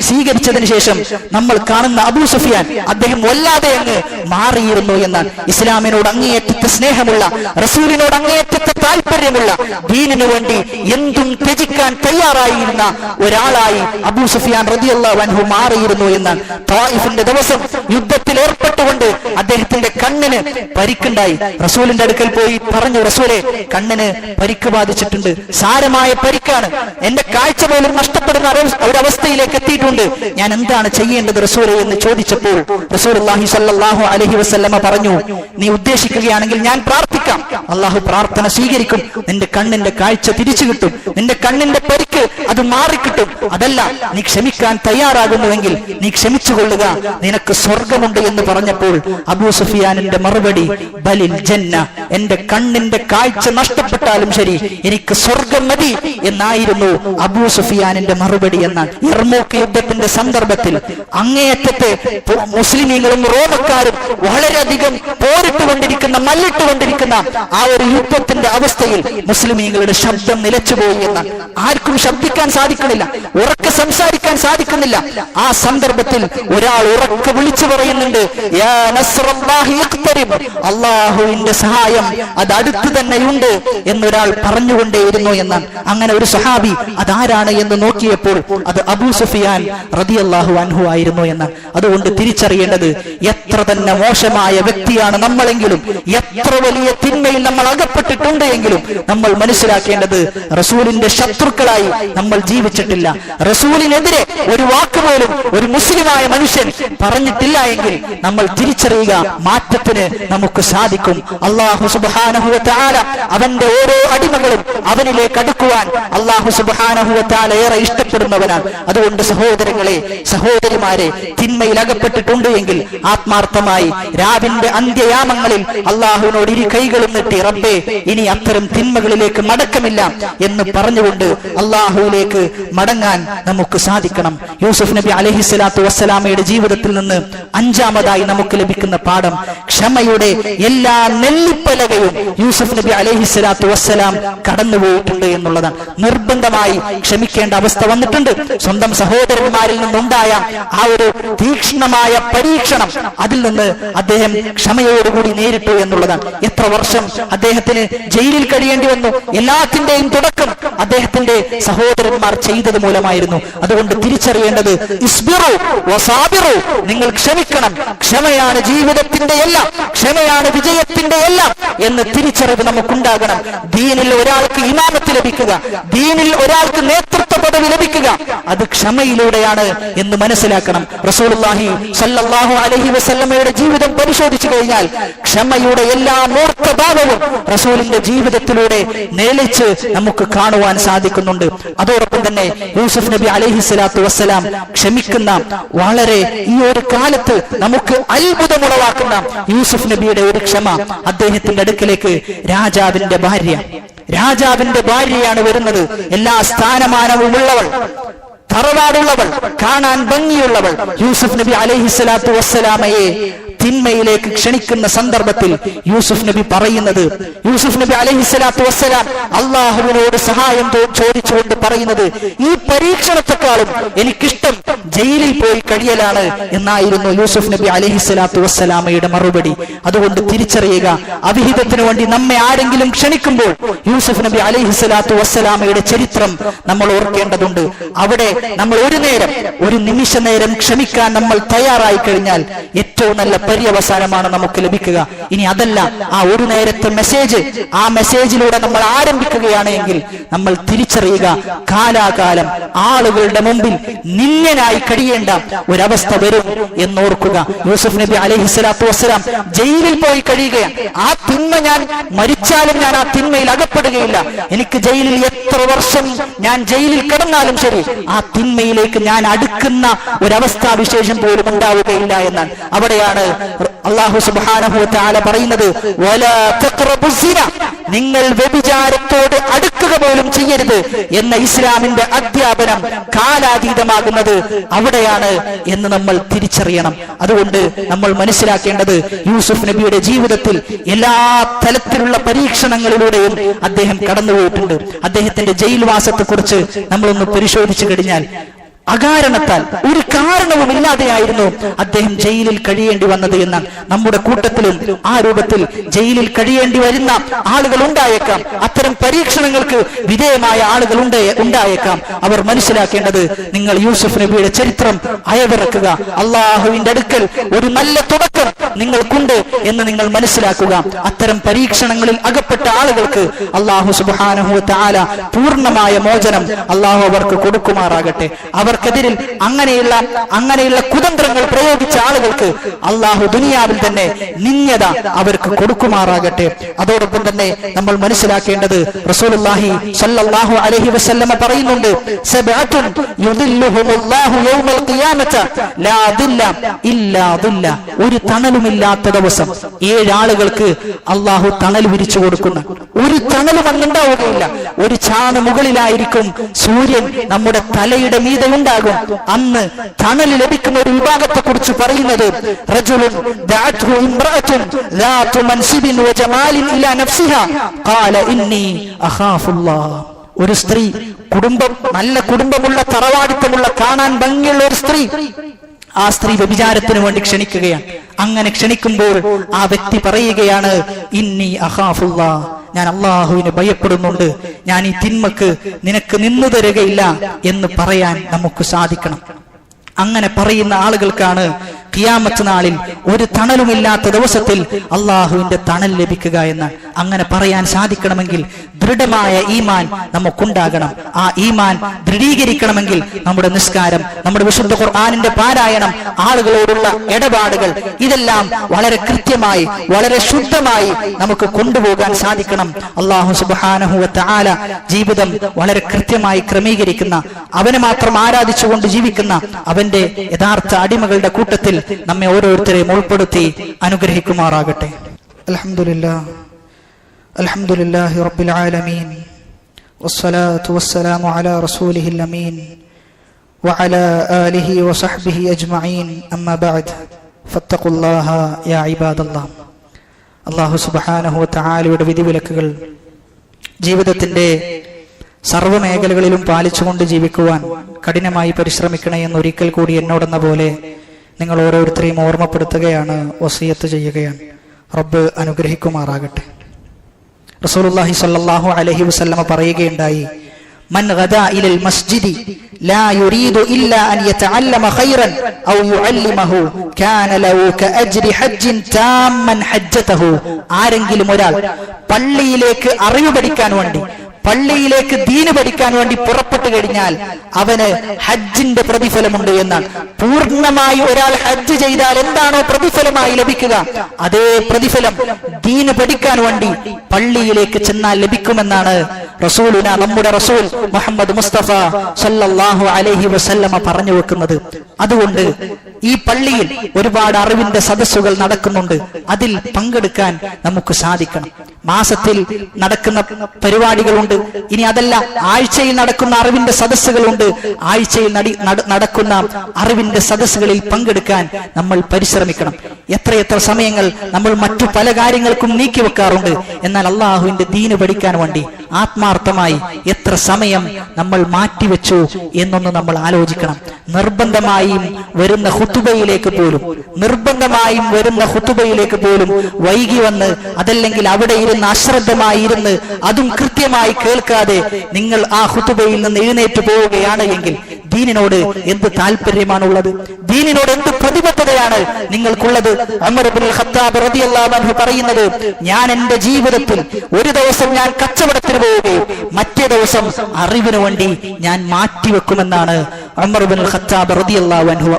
സ്വീകരിച്ചതിന് ശേഷം നമ്മൾ കാണുന്ന അബൂ സുഫിയാൻ അദ്ദേഹം വല്ലാതെ അങ്ങ് മാറിയിരുന്നു എന്നാണ്. ഇസ്ലാമിനോട് അങ്ങേയറ്റത്തെ സ്നേഹമുള്ള, റസൂലിനോട് അങ്ങേയറ്റത്തെ താല്പര്യമുള്ള, ദീനിനു വേണ്ടി എന്തും ത്യജിക്കാൻ തയ്യാറായിരുന്ന ഒരാളായി അബൂ സുഫിയാൻ റളിയല്ലാഹു അൻഹു മാറിയിരുന്നു എന്നാണ്. ത്വായിഫിന്റെ ദിവസം യുദ്ധത്തിൽ ഏർപ്പെട്ടുകൊണ്ട് അദ്ദേഹത്തിന്റെ കണ്ണിന് പരിക്കുണ്ടായി. റസൂലിന്റെ അടുക്കൽ പോയി പറഞ്ഞു, റസൂലെ, കണ്ണിന് പരിക്ക് ബാധിച്ചിട്ടുണ്ട്, സാരമായ പരിക്കാണ്, എന്റെ കാഴ്ച പോലും നഷ്ടപ്പെടുന്ന ഒരവസ്ഥയിലേക്ക് എത്തിയിട്ടുണ്ട്, ഞാൻ എന്താണ് ചെയ്യേണ്ടത് റസൂലെ എന്ന് ചോദിച്ചപ്പോൾ റസൂലുള്ളാഹി സ്വല്ലല്ലാഹു അലൈഹി വസല്ലമ പറഞ്ഞു, നീ ഉദ്ദേശിക്കുകയാണെങ്കിൽ ഞാൻ പ്രാർത്ഥിക്കാം, അള്ളാഹു പ്രാർത്ഥന സ്വീകരിക്കും, നിന്റെ കണ്ണിന്റെ കാഴ്ച തിരിച്ചു കിട്ടും, നിന്റെ കണ്ണിന്റെ പരിക്ക് അത് മാറിക്കിട്ടും. അതല്ല, നീ ക്ഷമിക്കാൻ തയ്യാറാകുന്നുവെങ്കിൽ നീ ക്ഷമിച്ചുകൊള്ളുക, നിനക്ക് സ്വർഗമുണ്ട് എന്ന് പറഞ്ഞപ്പോൾ അബൂ സുഫിയാനിന്റെ മറുപടി, ബലിൽ ജന്ന, എന്റെ കണ്ണിന്റെ കാഴ്ച നഷ്ടപ്പെട്ടാലും ശരി എനിക്ക് സ്വർഗം മതി എന്നായിരുന്നു അബൂ സുഫിയാനിന്റെ മറുപടി എന്നാണ്. യർമൂക്ക് യുദ്ധത്തിന്റെ സന്ദർഭത്തിൽ അങ്ങേയറ്റത്തെ മുസ്ലിമീങ്ങളും റോമക്കാരും വളരെയധികം പോരിട്ടുകൊണ്ടിരിക്കുന്ന, മല്ലിട്ടുകൊണ്ടിരിക്കുന്ന ആ ഒരു യുദ്ധത്തിന്റെ അവസ്ഥയിൽ മുസ്ലിമീങ്ങളുടെ ശബ്ദം നിലച്ചുപോയി എന്നാണ്. ആർക്കും ശബ്ദിക്കാൻ സാധിക്കുന്നില്ല, ഉറക്കെ സംസാരിക്കാൻ സാധിക്കുന്നില്ല. ആ സന്ദർഭത്തിൽ ഒരാൾ ഉറക്കെ വിളിച്ചു പറയുന്നുണ്ട്, യാ നസ്റല്ലാഹി യഖ്തരിബ്, അല്ലാഹുവിന്റെ സഹായം അത് അടുത്ത് തന്നെയുണ്ട് എന്നൊരാൾ പറഞ്ഞുകൊണ്ടേയിരുന്നു എന്നാണ്. അങ്ങനെ ഒരു സഹാബി അതാരാണ് എന്ന് നോക്കിയപ്പോൾ അത് അബൂ സുഫിയാൻ റളിയല്ലാഹു അൻഹു ആയിരുന്നു എന്നാണ്. അതുകൊണ്ട് തിരിച്ചറിയേണ്ടത്, എത്ര തന്നെ മോശമായ വ്യക്തിയാണ് നമ്മളെങ്കിലും, എത്ര വലിയ തിന്മയിൽ നമ്മൾ അകപ്പെട്ടിട്ടുണ്ട് എങ്കിലും നമ്മൾ മനസ്സിലാക്കേണ്ടത്, റസൂലിന്റെ ശത്രുക്കളായി നമ്മൾ ജീവിച്ചിട്ടില്ല. റസൂലിനെതിരെ ഒരു വാക്കുപോലും ഒരു മുസ്ലിമായ മനുഷ്യൻ പറഞ്ഞിട്ടില്ല എങ്കിൽ നമ്മൾ തിരിച്ചറിയുക, മാറ്റത്തിന് നമുക്ക് സാധിക്കും. അല്ലാഹു സുബ്ഹാനഹു വ തആല അവന്റെ ഓരോ അടിമകളും അവനിലേക്ക് അടുക്കുവാൻ അല്ലാഹു സുബ്ഹാനഹു വ തആല ഏറെ ഇഷ്ടപ്പെടുന്നവനാണ്. അതുകൊണ്ട് സഹോദരങ്ങളെ, സഹോദരിമാരെ, തിന്മയിൽ അകപ്പെട്ടിട്ടുണ്ട് എങ്കിൽ ആത്മാർത്ഥമായി രാവിന്റെ അന്ത്യയാമങ്ങളിൽ അല്ലാഹുവിനോട് ഇരു കൈകളും നീട്ടി, റബ്ബേ, ഇനി അത്തരം തിന്മകളിലേക്ക് മടക്കമില്ല എന്ന് പറഞ്ഞുകൊണ്ട് അല്ലാഹുവിലേക്ക് മടങ്ങാൻ നമുക്ക് സാധിക്കണം. യൂസുഫ് നബി അലൈഹിസ്സലാത്തു വസ്സലാമയുടെ ജീവിതത്തിൽ നിന്ന് അഞ്ചാമതായി നമുക്ക് ലഭിക്കുന്ന പാഠം, ക്ഷമയുടെ എല്ലാ നെല്ലിപ്പലകയും യൂസുഫ് നബി അലൈഹിസ്സലാത്തു വസ്സലാം കടന്നുപോയിട്ടുണ്ട് എന്നുള്ളതാണ്. നിർബന്ധമായി ക്ഷമിക്കേണ്ട അവസ്ഥ വന്നിട്ടുണ്ട്. സ്വന്തം സഹോദരന്മാരിൽ നിന്നുണ്ടായ ആ ഒരു തീക്ഷ്ണമായ പരീക്ഷണം, അതിൽ നിന്ന് അദ്ദേഹം ക്ഷമയോടുകൂടി നേരിട്ടു എന്നുള്ളതാണ്. എത്ര വർഷം അദ്ദേഹത്തിന് ജയിലിൽ കഴിയേണ്ടി വന്നു. എല്ലാത്തിന്റെയും തുടക്കം അദ്ദേഹത്തിന്റെ സഹോദരന്മാർ ചെയ്തത് മൂലമായിരുന്നു. അതുകൊണ്ട് തിരിച്ചറിയേണ്ടത്, ഇസ്ബിറു വസാബിറു, നിങ്ങൾ ക്ഷമിക്കണം, ക്ഷമയാണ് ജീവിതത്തിന്റെ എല്ലാം, ക്ഷമയാണ് വിജയത്തിന്റെ എല്ലാം എന്ന് തിരിച്ചറിവ് നമുക്കുണ്ടാകണം. ദീനിൽ ഒരാൾക്ക് ഇമാമത്ത് ലഭിക്കുക, ദീനിൽ ഒരാൾക്ക് നേതൃത്വ പദവി ലഭിക്കുക, അത് ക്ഷമയിലൂടെയാണ് എന്ന് മനസ്സിലാക്കണം. റസൂലുള്ളാഹി സ്വല്ലല്ലാഹു അലൈഹി വസല്ലമയുടെ ജീവിതം പരിശോധിച്ചു കഴിഞ്ഞാൽ ക്ഷമയുടെ എല്ലാ മൂർത്തഭാവവും റസൂലിന്റെ ജീവിതത്തിലൂടെ നിഴലിച്ച് നമുക്ക് കാണുവാൻ സാധിക്കുന്നുണ്ട്. അതോടൊപ്പം തന്നെ യൂസുഫ് നബി അലൈഹിസ്സലാത്തു വസ്സലാം ക്ഷമിക്കുന്ന, വളരെ ഈ ഒരു കാലത്ത് നമുക്ക് അത്ഭുതമുളവാക്കുന്ന യൂസുഫ് നബിയുടെ ഒരു ക്ഷമ. അദ്ദേഹത്തിന്റെ അടുക്കലേക്ക് രാജാവിന്റെ ഭാര്യയാണ് വരുന്നത്. എല്ലാ സ്ഥാനമാനവുമുള്ളവൾ, തറവാടുള്ളവൾ, കാണാൻ ഭംഗിയുള്ളവൾ. യൂസുഫ് നബി അലൈഹിസ്സലാത്തു വസ്സലാമയെ തിന്മയിലേക്ക് ക്ഷണിക്കുന്ന സന്ദർഭത്തിൽ യൂസുഫ് നബി പറയുന്നത്, യൂസുഫ് നബി അലൈഹിസ്സലാത്തു വസ്സലാം അള്ളാഹുവിനോട് സഹായം ചോദിച്ചുകൊണ്ട് പറയുന്നത്, ഈ പരീക്ഷണത്തെക്കാളും എനിക്കിഷ്ടം ജയിലിൽ പോയി കഴിയലാണ് എന്നായിരുന്നു യൂസുഫ് നബി അലൈഹിസ്സലാത്തു വസ്സലാമയുടെ മറുപടി. അതുകൊണ്ട് തിരിച്ചറിയുക, അവിഹിതത്തിന് വേണ്ടി നമ്മെ ആരെങ്കിലും ക്ഷണിക്കുമ്പോൾ യൂസുഫ് നബി അലൈഹിസ്സലാത്തു വസ്സലാമയുടെ ചരിത്രം നമ്മൾ ഓർക്കേണ്ടതുണ്ട്. അവിടെ നമ്മൾ ഒരു നിമിഷ നേരം ക്ഷമിക്കാൻ നമ്മൾ തയ്യാറായി കഴിഞ്ഞാൽ ഏറ്റവും നല്ല പര്യവസാനമാണ് നമുക്ക് ലഭിക്കുക. ഇനി അതല്ല, ആ ഒരു നേരത്തെ മെസ്സേജ്, ആ മെസ്സേജിലൂടെ നമ്മൾ ആരംഭിക്കുകയാണ് എങ്കിൽ നമ്മൾ തിരിച്ചറിയുക, കാലാകാലം ആളുകളുടെ മുമ്പിൽ നിന്യനായി കഴിയേണ്ട ഒരവസ്ഥ വരും എന്നോർക്കുക. യൂസുഫ് നബി അലൈഹിസ്സലാത്തു വസ്സലാം ജയിലിൽ പോയി കഴിയുകയാണ്. ആ തിന്മ, ഞാൻ മരിച്ചാലും ഞാൻ ആ തിന്മയിൽ അകപ്പെടുകയില്ല, എനിക്ക് ജയിലിൽ എത്ര വർഷം ഞാൻ ജയിലിൽ കിടന്നാലും ശരി, ആ തിന്മയിലേക്ക് ഞാൻ അടുക്കുന്ന ഒരവസ്ഥാവിശേഷം പോലും ഉണ്ടാവുകയില്ല എന്നാണ്. അവിടെയാണ് അല്ലാഹു സുബ്ഹാനഹു വ തആല പറയുന്നത്, വലാ തഖറബുസ് സിന, നിങ്ങൾ വ്യഭിചാരത്തോട് അടുക്കുക പോലും ചെയ്യരുത് എന്ന ഇസ്ലാമിന്റെ അധ്യാപനം കാലാതീതമാകുന്നത് അവിടെയാണ് എന്ന് നമ്മൾ തിരിച്ചറിയണം. അതുകൊണ്ട് നമ്മൾ മനസ്സിലാക്കേണ്ടത്, യൂസുഫ് നബിയുടെ ജീവിതത്തിൽ എല്ലാ തലത്തിലുള്ള പരീക്ഷണങ്ങളിലൂടെയും അദ്ദേഹം കടന്നുപോയിട്ടുണ്ട്. അദ്ദേഹത്തിന്റെ ജയിൽവാസത്തെ കുറിച്ച് നമ്മളൊന്ന് പരിശോധിച്ചു കഴിഞ്ഞാൽ, അകാരണത്താൽ, ഒരു കാരണവുമില്ലാതെയായിരുന്നു അദ്ദേഹം ജയിലിൽ കഴിയേണ്ടി വന്നത് എന്നാണ്. നമ്മുടെ കൂട്ടത്തിലും ആ രൂപത്തിൽ ജയിലിൽ കഴിയേണ്ടി വരുന്ന ആളുകൾ ഉണ്ടായേക്കാം. അത്തരം പരീക്ഷണങ്ങൾക്ക് വിധേയമായ ആളുകൾ ഉണ്ടായേക്കാം. അവർ മനസ്സിലാക്കേണ്ടത്, നിങ്ങൾ യൂസുഫ് നബിയുടെ ചരിത്രം അയവിറക്കുക. അള്ളാഹുവിന്റെ അടുക്കൽ ഒരു നല്ല തുടക്കം നിങ്ങൾക്കുണ്ട് എന്ന് നിങ്ങൾ മനസ്സിലാക്കുക. അത്തരം പരീക്ഷണങ്ങളിൽ അകപ്പെട്ട ആളുകൾക്ക് അള്ളാഹു സുബ്ഹാനഹു വ തആല പൂർണ്ണമായ മോചനം അള്ളാഹു അവർക്ക് കൊടുക്കുമാറാകട്ടെ. അവർക്കെതിരിൽ അങ്ങനെയുള്ള കുതന്ത്രങ്ങൾ പ്രയോഗിച്ച ആളുകൾക്ക് അള്ളാഹു ദുനിയാവിൽ തന്നെ നിന്യത അവർക്ക് കൊടുക്കുമാറാകട്ടെ. അതോടൊപ്പം തന്നെ നമ്മൾ മനസ്സിലാക്കേണ്ടത്, റസൂലുള്ളാഹി സ്വല്ലല്ലാഹു അലൈഹി വസല്ലമ പറയുന്നുണ്ട്, സബഅത്തുൻ യുദില്ലുഹുമുല്ലാഹു യൗമൽ ഖിയാമത ലാ ദില്ല ഇല്ലാ ദില്ല. ഒരു തണലുമില്ലാത്ത ദിവസം 7 ആളുകൾക്ക് അള്ളാഹു തണൽ വിരിച്ചു കൊടുക്കുന്ന, ഒരു തണലും അന്നുണ്ടാവുകയില്ല. ഒരു ചാണ് മുകളിലായിരിക്കും സൂര്യൻ നമ്മുടെ തലയുടെ മീതെ ഉണ്ടാകും. അന്ന് തണൽ ലഭിക്കുന്ന ഒരു വിഭാഗത്തെ കുറിച്ച് പറയുന്നത്, റജുലുൻ ദഅത്ഹു ഇംറഅത്തുൻ ذات منصب وجمال الى نفسها قال اني اخاف الله. ഒരു സ്ത്രീ, നല്ല കുടുംബമുള്ള, തറവാടിത്തമുള്ള, കാണാൻ ഭംഗിയുള്ള ഒരു സ്ത്രീ, ആ സ്ത്രീ വ്യഭിചാരത്തിന് വേണ്ടി ക്ഷണിക്കുകയാണ്. അങ്ങനെ ക്ഷണിക്കുമ്പോൾ ആ വ്യക്തി പറയുകയാണ്, ഇന്നി അഖാഫുല്ലാ, ഞാൻ അള്ളാഹുവിനെ ഭയപ്പെടുന്നുണ്ട്, ഞാൻ ഈ തിന്മക്ക് നിനക്ക് നിന്നു തരുകയില്ല എന്ന് പറയാൻ നമുക്ക് സാധിക്കണം. അങ്ങനെ പറയുന്ന ആളുകൾക്കാണ് ഖിയാമത്ത് നാളിൽ ഒരു തണലുമില്ലാത്ത ദിവസത്തിൽ അള്ളാഹുവിന്റെ തണൽ ലഭിക്കുക എന്നാണ്. അങ്ങനെ പറയാൻ സാധിക്കണമെങ്കിൽ ദൃഢമായ ഈമാൻ നമുക്കുണ്ടാകണം. ആ ഈമാൻ ദൃഢീകരിക്കണമെങ്കിൽ നമ്മുടെ നിസ്കാരം, നമ്മുടെ വിശുദ്ധ ഖുർആനിന്റെ പാരായണം, ആളുകളോടുള്ള ഇടപാടുകൾ, ഇതെല്ലാം വളരെ കൃത്യമായി, വളരെ ശുദ്ധമായി നമുക്ക് കൊണ്ടുപോകാൻ സാധിക്കണം. അല്ലാഹു സുബ്ഹാനഹു വ തആല ജീവിതം വളരെ കൃത്യമായി ക്രമീകരിക്കുന്ന, അവനെ മാത്രം ആരാധിച്ചുകൊണ്ട് ജീവിക്കുന്ന അവന്റെ യഥാർത്ഥ അടിമകളുടെ കൂട്ടത്തിൽ നമ്മെ ഓരോരുത്തരെയും ഉൾപ്പെടുത്തി അനുഗ്രഹിക്കുമാറാകട്ടെ. അൽഹംദുലില്ലാഹി റബ്ബിൽ ആലമീൻ വസ്സലാത്തു വസ്സലാമു അലാ റസൂലിഹിൽ അമീൻ വഅലാ ആലിഹി വസഹ്ബിഹി അജ്മഈൻ. അമ്മാ ബഅദ്, ഫത്തഖുല്ലാഹ യാ ഇബാദല്ലാഹ്. അല്ലാഹു സുബ്ഹാനഹു വ തആലയുടെ വിധിവിലക്കുകൾ ജീവിതത്തിന്റെ സർവ്വമേഖലകളിലും പാലിച്ചുകൊണ്ട് ജീവിക്കുവാൻ കഠിനമായി പരിശ്രമിക്കണേ എന്ന് ഒരിക്കൽ കൂടി എന്നോടെന്ന പോലെ നിങ്ങൾ ഓരോരുത്തരെയും ഓർമ്മപ്പെടുത്തുകയാണ്, വസിയത്ത് ചെയ്യുകയാണ്. റബ്ബ് അനുഗ്രഹിക്കുമാറാകട്ടെ. റസൂലുള്ളാഹി സ്വല്ലല്ലാഹു അലൈഹി വസല്ലമ പറയുകയുണ്ടായി, മൻ ഗദാ ഇലൽ മസ്ജിദി ലാ യുരീദു ഇല്ലാ അൻ യതഅല്ലമ ഖൈറൻ ഔ യുഅല്ലിമഹു കാന ലഹു കഅജ്രി ഹജ്ജിൻ താമ്മൻ ഹജ്ജതഹു. ആരെങ്കിലും ഒരാൾ പള്ളിയിലേക്ക് അറിവ് പഠിക്കാൻ വേണ്ടി, പള്ളിയിലേക്ക് ദീന് പഠിക്കാൻ വേണ്ടി പുറപ്പെട്ടു കഴിഞ്ഞാൽ അവന് ഹജ്ജിന്റെ പ്രതിഫലമുണ്ട് എന്നാണ്. പൂർണ്ണമായി ഒരാൾ ഹജ്ജ് ചെയ്താൽ എന്താണോ പ്രതിഫലമായി ലഭിക്കുക, അതേ പ്രതിഫലം ദീന് പഠിക്കാൻ വേണ്ടി പള്ളിയിലേക്ക് ചെന്നാൽ ലഭിക്കുമെന്നാണ് റസൂലുന, നമ്മുടെ റസൂൽ മുഹമ്മദ് മുസ്തഫ സല്ലല്ലാഹു അലൈഹി വസല്ലമ പറഞ്ഞു വെക്കുന്നത്. അതുകൊണ്ട് ഈ പള്ളിയിൽ ഒരുപാട് അറിവിന്റെ സദസ്സുകൾ നടക്കുന്നുണ്ട്, അതിൽ പങ്കെടുക്കാൻ നമുക്ക് സാധിക്കണം. മാസത്തിൽ നടക്കുന്ന പരിപാടികളുണ്ട്, ഇനി അതല്ല ആഴ്ചയിൽ നടക്കുന്ന അറിവിന്റെ സദസ്സുകളുണ്ട്. ആഴ്ചയിൽ നടക്കുന്ന അറിവിന്റെ സദസ്സുകളിൽ പങ്കെടുക്കാൻ നമ്മൾ പരിശ്രമിക്കണം. എത്രയെത്ര സമയങ്ങൾ നമ്മൾ മറ്റു പല കാര്യങ്ങൾക്കും നീക്കിവെക്കാറുണ്ട്. എന്നാൽ അള്ളാഹുവിന്റെ ദീന് പഠിക്കാൻ വേണ്ടി ആത്മാർത്ഥമായി എത്ര സമയം നമ്മൾ മാറ്റിവെച്ചു എന്നൊന്ന് നമ്മൾ ആലോചിക്കണം. നിർബന്ധമായും വരുന്ന ഖുതുബയിലേക്ക് പോലും വൈകി വന്ന്, അതല്ലെങ്കിൽ അവിടെ ഇരുന്ന് അശ്രദ്ധമായി ഇരുന്ന് അതും കൃത്യമായി കേൾക്കാതെ നിങ്ങൾ ആ ഖുതുബയിൽ നിന്ന് എഴുന്നേറ്റ് പോവുകയാണ് എങ്കിൽ ദീനിനോട് എന്ത് താല്പര്യമാണുള്ളത്? ദീനിനോട് എന്ത് പ്രതിബദ്ധതയാണ് നിങ്ങൾക്കുള്ളത്? ഉമർ ഇബ്നുൽ ഖത്താബ് റളിയല്ലാഹു അൻഹു പറയുന്നത്, ഞാൻ എന്റെ ജീവിതത്തിൽ ഒരു ദിവസം ഞാൻ കച്ചവടത്തിന് പോവുകയും മറ്റേ ദിവസം അറിവിന് വേണ്ടി ഞാൻ മാറ്റിവെക്കുമെന്നാണ് ഉമർ ഇബ്നുൽ ഖത്താബ് റളിയല്ലാഹു അൻഹു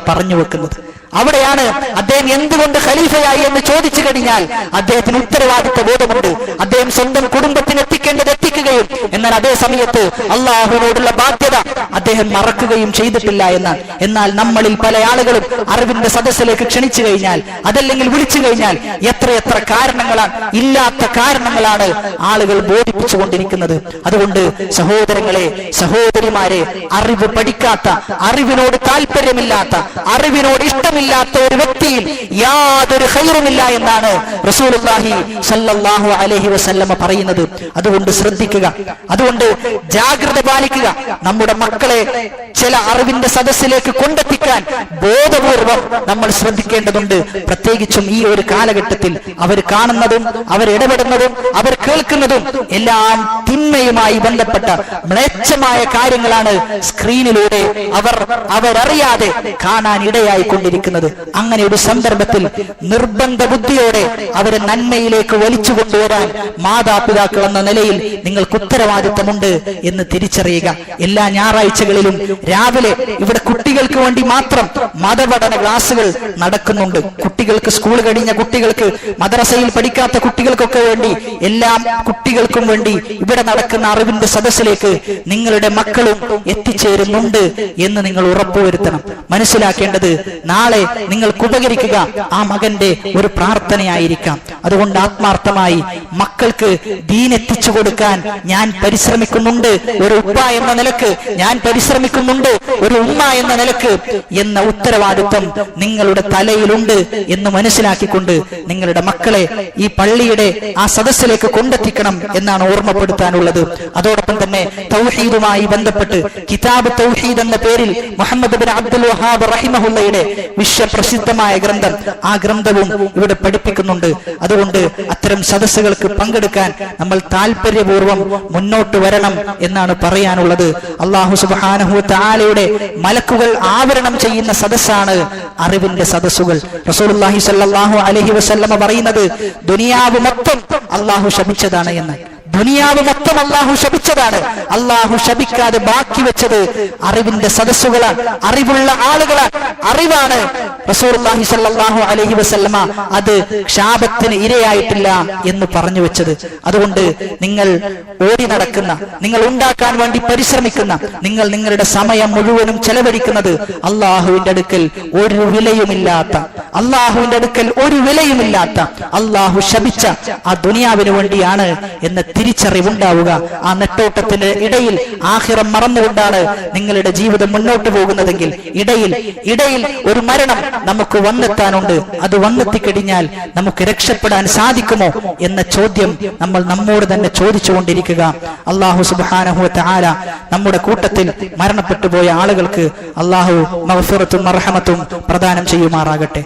പറഞ്ഞു വെക്കുന്നത്. അവിടെയാണ് അദ്ദേഹം എന്തുകൊണ്ട് ഖലീഫയായി എന്ന് ചോദിച്ചു കഴിഞ്ഞാൽ അദ്ദേഹത്തിന് ഉത്തരവാദിത്വ ബോധമുണ്ട്. അദ്ദേഹം സ്വന്തം കുടുംബത്തിന് എത്തിക്കേണ്ടത് എത്തിക്കുകയും എന്നാൽ അതേ സമയത്ത് അള്ളാഹുവിനോടുള്ള ബാധ്യത അദ്ദേഹം മറക്കുകയും ചെയ്തിട്ടില്ല എന്നാണ്. എന്നാൽ നമ്മളിൽ പല ആളുകളും അറിവിന്റെ സദസ്സിലേക്ക് ക്ഷണിച്ചു കഴിഞ്ഞാൽ, അതല്ലെങ്കിൽ വിളിച്ചു കഴിഞ്ഞാൽ എത്രയെത്ര കാരണങ്ങളാണ്, ഇല്ലാത്ത കാരണങ്ങളാണ് ആളുകൾ ബോധിപ്പിച്ചുകൊണ്ടിരിക്കുന്നത്. അതുകൊണ്ട് സഹോദരങ്ങളെ, സഹോദരിമാരെ, അറിവ് പഠിക്കാത്ത, അറിവിനോട് താല്പര്യമില്ലാത്ത, അറിവിനോട് ഇഷ്ടമില്ലാത്ത ഒരു വ്യക്തിയിൽ യാതൊരു ഖൈറുമില്ല എന്നാണ് റസൂലുള്ളാഹി സ്വല്ലല്ലാഹു അലൈഹി വസല്ലമ പറയുന്നത്. അതുകൊണ്ട് ശ്രദ്ധിക്കുക, അതുകൊണ്ട് ജാഗ്രത പാലിക്കുക. നമ്മുടെ മക്കളെ ചില അറിവിന്റെ സദസ്സിലേക്ക് കൊണ്ടെത്തിക്കാൻ ബോധപൂർവം നമ്മൾ ശ്രദ്ധിക്കേണ്ടതുണ്ട്. പ്രത്യേകിച്ചും ഈ ഒരു കാലഘട്ടത്തിൽ അവർ കാണുന്നതും അവർ ഇടപെടുന്നതും അവർ കേൾക്കുന്നതും എല്ലാം തിന്മയുമായി ബന്ധപ്പെട്ട മ്ലേച്ഛമായ കാര്യങ്ങളാണ് സ്ക്രീനിലൂടെ അവരറിയാതെ കാണാൻ ഇടയായിക്കൊണ്ടിരിക്കുന്നത്. അങ്ങനെ ഒരു സന്ദർഭത്തിൽ നിർബന്ധ ബുദ്ധിയോടെ അവരെ നന്മയിലേക്ക് വലിച്ചു കൊണ്ടുവരാൻ മാതാപിതാക്കൾ എന്ന നിലയിൽ നിങ്ങൾക്ക് ഉത്തരവാദിത്തമുണ്ട് എന്ന് തിരിച്ചറിയുക. എല്ലാ ഞായറാഴ്ചകളിലും രാവിലെ ഇവിടെ കുട്ടികൾക്ക് വേണ്ടി മാത്രം മതപഠന ക്ലാസുകൾ നടക്കുന്നുണ്ട്. കുട്ടികൾക്ക്, സ്കൂൾ കഴിഞ്ഞ കുട്ടികൾക്ക്, മദ്രസയിൽ പഠിക്കാത്ത കുട്ടികൾക്കൊക്കെ വേണ്ടി, എല്ലാ കുട്ടികൾക്കും വേണ്ടി ഇവിടെ നടക്കുന്ന അറിവിന്റെ സദസ്സിലേക്ക് നിങ്ങളുടെ മക്കളും എത്തിച്ചേരുന്നുണ്ട് എന്ന് നിങ്ങൾ ഉറപ്പുവരുത്തണം. മനസ്സിലാക്കേണ്ടത്, നാളെ നിങ്ങൾക്ക് ഉപകരിക്കുക ആ മകന്റെ ഒരു പ്രാർത്ഥനയായിരിക്കാം. അതുകൊണ്ട് ആത്മാർത്ഥമായി മക്കൾക്ക് ദീൻ എത്തിച്ചു കൊടുക്കാൻ ഞാൻ പരിശ്രമിക്കുന്നുണ്ട്, ഒരു ഉപ്പ എന്ന നിലക്ക് ഞാൻ പരിശ്രമിക്കുന്നുണ്ട്, ഒരു ഉമ്മ എന്ന നിലക്ക് എന്ന ഉത്തരവാദിത്വം നിങ്ങളുടെ തലയിലുണ്ട് എന്ന് മനസ്സിലാക്കിക്കൊണ്ട് നിങ്ങളുടെ മക്കളെ ഈ പള്ളിയുടെ ആ സദസ്സിലേക്ക് കൊണ്ടെത്തിക്കണം എന്നാണ് ഓർമ്മപ്പെടുത്താനുള്ളത്. അതോടൊപ്പം തന്നെ തൗഹീദുമായി ബന്ധപ്പെട്ട് കിതാബ് തൗഹീദ് എന്ന പേരിൽ മുഹമ്മദ് ബിൻ അബ്ദുൽ വഹാബ് റഹിമഹുള്ളയുടെ വിശ്വപ്രസിദ്ധമായ ഗ്രന്ഥം, ആ ഗ്രന്ഥവും ഇവിടെ പഠിപ്പിക്കുന്നുണ്ട്. അതുകൊണ്ട് അത്തരം സദസ്സുകൾക്ക് പങ്കെടുക്കാൻ നമ്മൾ താല്പര്യപൂർവ്വം മുന്നോട്ട് വരണം എന്നാണ് പറയാനുള്ളത്. അല്ലാഹു സുബ്ഹാനഹു വ തആലയുടെ മലക്കുകൾ ആവരണം ചെയ്യുന്ന സദസ്സാണ് അറിവിന്റെ സദസ്സുകൾ. റസൂലുള്ളാഹി സ്വല്ലല്ലാഹു അലൈഹി വസല്ലമ പറയുന്നത്, ദുനിയാവ് മൊത്തം അല്ലാഹു ശപിച്ചതാണ് എന്ന്. ദുനിയാവ് മൊത്തം അല്ലാഹു ശപിച്ചതാണ്. അല്ലാഹു ശപിക്കാതെ ബാക്കി വെച്ചത് അറിവിന്റെ സദസ്സുകളാണ്, അറിവുള്ള ആളുകളാണ്, അറിവാണ്. റസൂലുള്ളാഹി സ്വല്ലല്ലാഹു അലൈഹി വസല്ലമ അത് ശാപത്തിന് ഇരയായിട്ടില്ല എന്ന് പറഞ്ഞു വെച്ചത്. അതുകൊണ്ട് നിങ്ങൾ ഓടി നടക്കുന്ന, നിങ്ങൾ ഉണ്ടാക്കാൻ വേണ്ടി പരിശ്രമിക്കുന്ന, നിങ്ങൾ നിങ്ങളുടെ സമയം മുഴുവനും ചെലവഴിക്കുന്നത് അല്ലാഹുവിന്റെ അടുക്കൽ ഒരു വിലയുമില്ലാത്ത, അല്ലാഹുവിന്റെ അടുക്കൽ ഒരു വിലയുമില്ലാത്ത, അല്ലാഹു ശപിച്ച ആ ദുനിയാവിന് വേണ്ടിയാണ് എന്ന തിരിച്ചറിവുണ്ടാവുക. ആ നെട്ടോട്ടത്തിന്റെ ഇടയിൽ ആഖിറം മറന്നുകൊണ്ടാണ് നിങ്ങളുടെ ജീവിതം മുന്നോട്ട് പോകുന്നതെങ്കിൽ ഇടയിൽ ഒരു മരണം നമുക്ക് വന്നെത്താനുണ്ട്. അത് വന്നെത്തിക്കഴിഞ്ഞാൽ നമുക്ക് രക്ഷപ്പെടാൻ സാധിക്കുമോ എന്ന ചോദ്യം നമ്മൾ നമ്മോട് തന്നെ ചോദിച്ചുകൊണ്ടിരിക്കുക. അല്ലാഹു സുബ്ഹാനഹു വ തആല നമ്മുടെ കൂട്ടത്തിൽ മരണപ്പെട്ടു പോയ ആളുകൾക്ക് അല്ലാഹു മഗ്ഫിറത്തും മർഹമത്തും പ്രദാനം ചെയ്യുമാറാകട്ടെ.